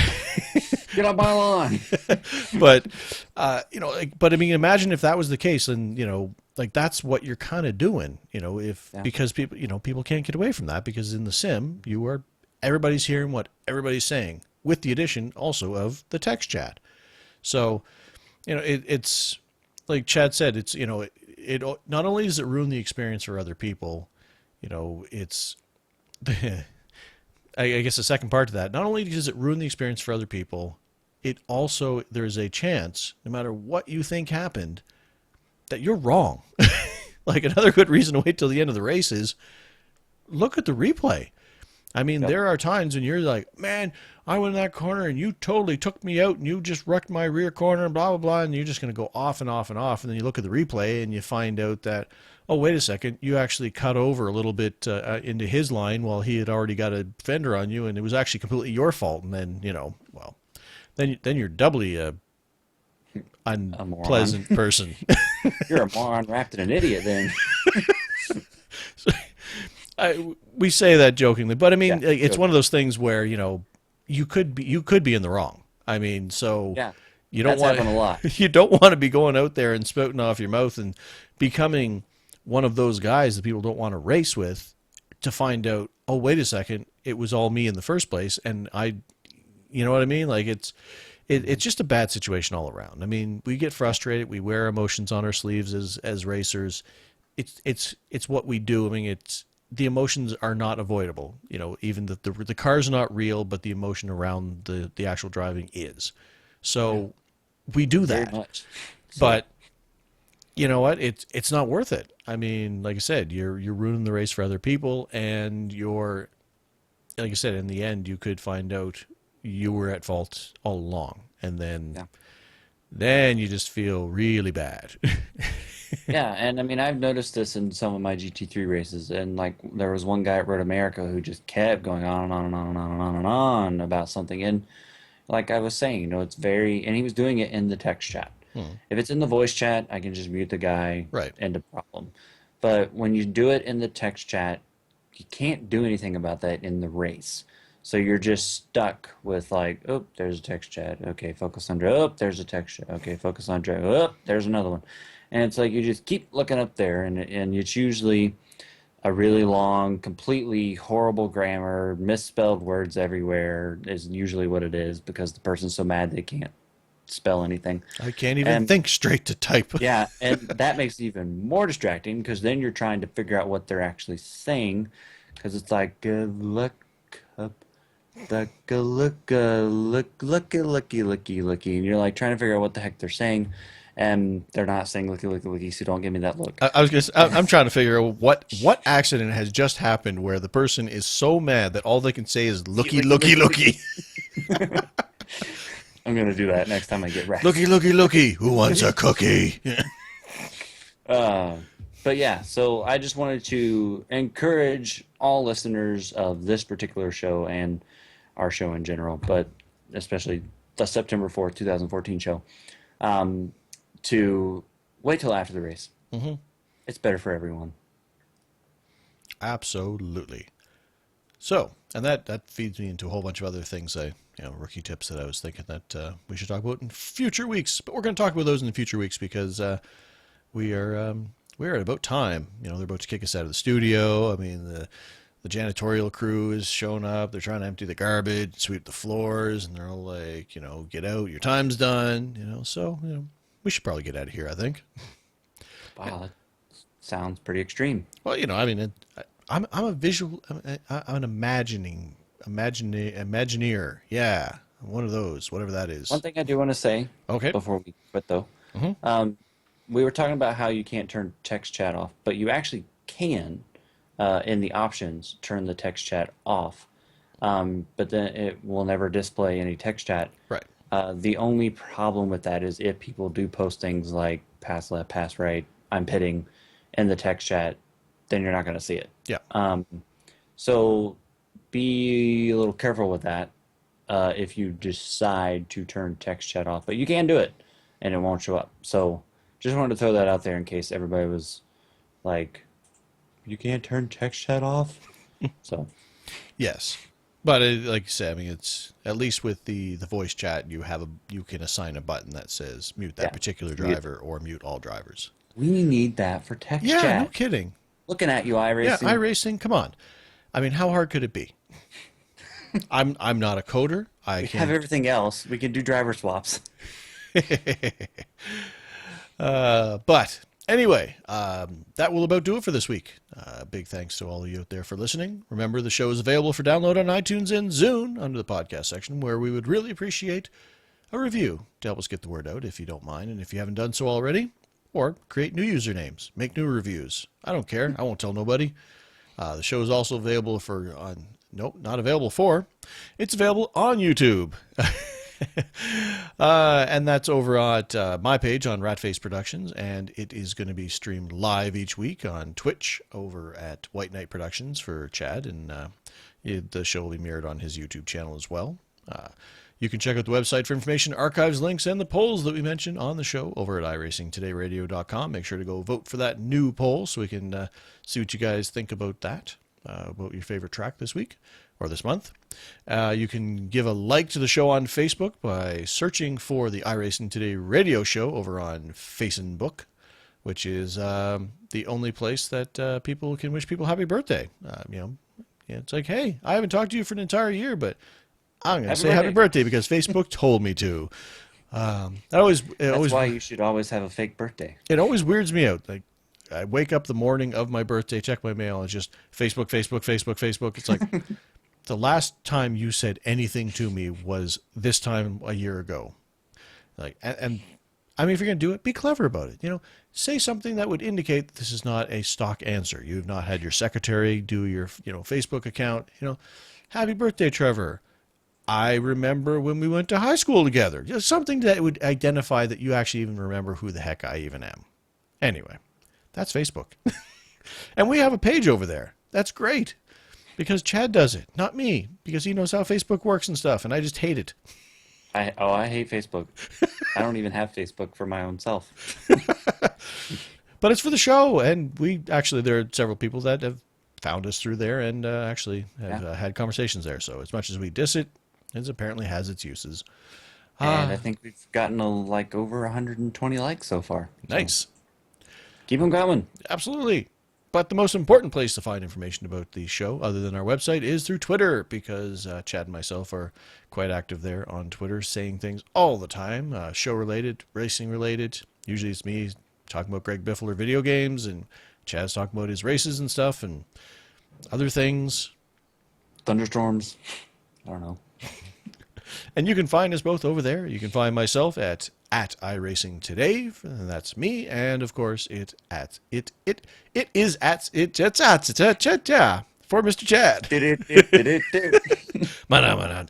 Get off my lawn! But but I mean, imagine if that was the case, and like that's what you're kind of doing, if Yeah. because people can't get away from that because in the sim everybody's hearing what everybody's saying with the addition also of the text chat. So it's like Chad said, it's it not only does it ruin the experience for other people, it's I guess the second part to that, not only does it ruin the experience for other people, it also, there's a chance, no matter what you think happened, that you're wrong. Like another good reason to wait till the end of the race is look at the replay. I mean, Yep. there are times when you're like, man, I went in that corner and you totally took me out and you just wrecked my rear corner and blah, blah, blah. And you're just going to go off and off and off. And then you look at the replay and you find out that, oh, wait a second, you actually cut over a little bit into his line while he had already got a fender on you. And it was actually completely your fault. And then, well, then you're doubly a A moron. unpleasant person. You're a moron wrapped in an idiot then. We say that jokingly, but I Yeah. mean, it's one of Joking. those things where you could be in the wrong. I mean, so Yeah. you don't That's want happened a lot. you don't want to be going out there and spouting off your mouth and becoming one of those guys that people don't want to race with to find out, oh, wait a second, it was all me in the first place, and you know what I mean? Like it's just a bad situation all around. I mean, we get frustrated, we wear emotions on our sleeves as racers. It's what we do. I mean, it's the emotions are not avoidable. Even the car's not real, but the emotion around the actual driving is. Yeah. So we do Very that. much. So, But you know what? It's not worth it. I mean, like I said, you're ruining the race for other people, and you're like I said, in the end, you could find out you were at fault all along, and then yeah. then you just feel really bad. Yeah, and I mean, I've noticed this in some of my GT3 races, and like there was one guy at Road America who just kept going on and on and on and on and on and on about something. And like I was saying, it's very, and he was doing it in the text chat. Hmm. If it's in the voice chat, I can just mute the guy, Right. end of problem. But when you do it in the text chat, you can't do anything about that in the race. So you're just stuck with like, oh, there's a text chat. Okay, focus on drive. Oh, there's a text chat. Okay, focus on drive. Oh, there's another one. And it's like you just keep looking up there, and it's usually a really long, completely horrible grammar, misspelled words everywhere is usually what it is because the person's so mad they can't spell anything. I can't even And think straight to type. yeah, and that makes it even more distracting because then you're trying to figure out what they're actually saying because it's like look up looky, and you're like trying to figure out what the heck they're saying, and they're not saying looky, so don't give me that look. I was gonna. I'm trying to figure out what accident has just happened where the person is so mad that all they can say is looky, looky, looky, I'm gonna do that next time I get wrecked. looky, looky, looky. Who wants a cookie? Uh, but yeah, so I just wanted to encourage all listeners of this particular show and our show in general, but especially the September 4th, 2014 show, um, to wait till after the race. Mm-hmm. It's better for everyone. Absolutely. So, and that feeds me into a whole bunch of other things. Rookie tips that I was thinking that we should talk about in future weeks. But we're going to talk about those in the future weeks because we're at about time. They're about to kick us out of the studio. I mean, the janitorial crew is showing up. They're trying to empty the garbage, sweep the floors, and they're all like, get out. Your time's done. So we should probably get out of here, I think. Wow, that sounds pretty extreme. Well, I mean, I'm a visual. I'm an imagineer. Yeah, I'm one of those, whatever that is. One thing I do want to say Okay. before we quit, though, Mm-hmm. we were talking about how you can't turn text chat off, but you actually can in the options turn the text chat off. But then it will never display any text chat. Right. The only problem with that is if people do post things like pass left, pass right, I'm pitting in the text chat, then you're not going to see it. Yeah. So be a little careful with that if you decide to turn text chat off. But you can do it, and it won't show up. So just wanted to throw that out there in case everybody was like, you can't turn text chat off. So Yes. But like you said, I mean, it's at least with the voice chat, you can assign a button that says mute that yeah, particular mute. driver or mute all drivers. We need that for text Yeah, chat. no kidding. Looking at you, Yeah, iRacing. iRacing. Come on. I mean, how hard could it be? I'm not a coder. I We can have everything else. We can do driver swaps. But anyway, that will about do it for this week. Big thanks to all of you out there for listening. Remember, the show is available for download on iTunes and Zune under the podcast section, where we would really appreciate a review to help us get the word out, if you don't mind. And if you haven't done so already, or create new usernames, make new reviews. I don't care. I won't tell nobody. The show is also available not available for. It's available on YouTube. And that's over at my page on Ratface Productions, and it is going to be streamed live each week on Twitch over at White Knight Productions for Chad, and the show will be mirrored on his YouTube channel as well. You can check out the website for information, archives, links, and the polls that we mentioned on the show over at iRacingTodayRadio.com. Make sure to go vote for that new poll so we can see what you guys think about that, about your favorite track this week or this month. You can give a like to the show on Facebook by searching for the iRacing Today radio show over on Facebook, which is the only place that people can wish people happy birthday. It's like, hey, I haven't talked to you for an entire year, but I'm going to say happy birthday because Facebook told me to. That's why you should always have a fake birthday. It always weirds me out. Like, I wake up the morning of my birthday, check my mail, and it's just Facebook. It's like the last time you said anything to me was this time a year ago. Like, and I mean, if you're going to do it, be clever about it. Say something that would indicate this is not a stock answer. You've not had your secretary do your, Facebook account. Happy birthday, Trevor. I remember when we went to high school together. Just something that would identify that you actually even remember who the heck I even am. Anyway, that's Facebook. And we have a page over there. That's great. Because Chad does it, not me. Because he knows how Facebook works and stuff, and I just hate it. I hate Facebook. I don't even have Facebook for my own self. But it's for the show, and there are several people that have found us through there and actually have Yeah. had conversations there. So as much as we diss it, it apparently has its uses. And I Ah, think we've gotten like over 120 likes so far. So nice. keep them coming. Absolutely. But the most important place to find information about the show, other than our website, is through Twitter, because Chad and myself are quite active there on Twitter, saying things all the time, show related, racing related. Usually it's me talking about Greg Biffle or video games, and Chad's talking about his races and stuff and other things. Thunderstorms. I don't know. And you can find us both over there. You can find myself at iRacing Today, and that's me. And of course, it is at for Mr. Chad. Did it. Manan.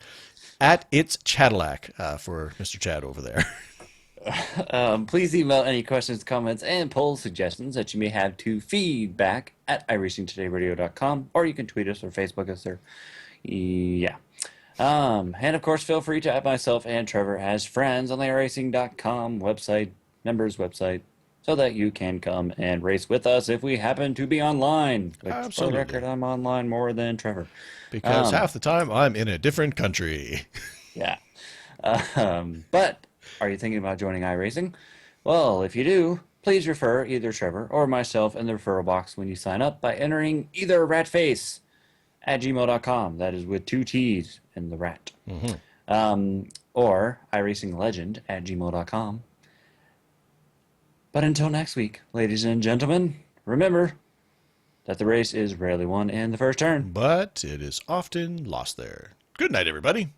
At it's Cadillac for Mr. Chad over there. Please email any questions, comments, and poll suggestions that you may have to feedback at iRacingTodayRadio.com, or you can tweet us or Facebook us or yeah. And of course, feel free to add myself and Trevor as friends on the iRacing.com website, members website, so that you can come and race with us if we happen to be online. Which, for the record, Absolutely. I'm online more than Trevor. Because Um, half the time I'm in a different country. yeah. But are you thinking about joining iRacing? Well, if you do, please refer either Trevor or myself in the referral box when you sign up by entering either ratface@gmail.com. That is with two T's in the rat. Or iRacingLegend@gmail.com. But until next week, ladies and gentlemen, remember that the race is rarely won in the first turn. But it is often lost there. Good night, everybody.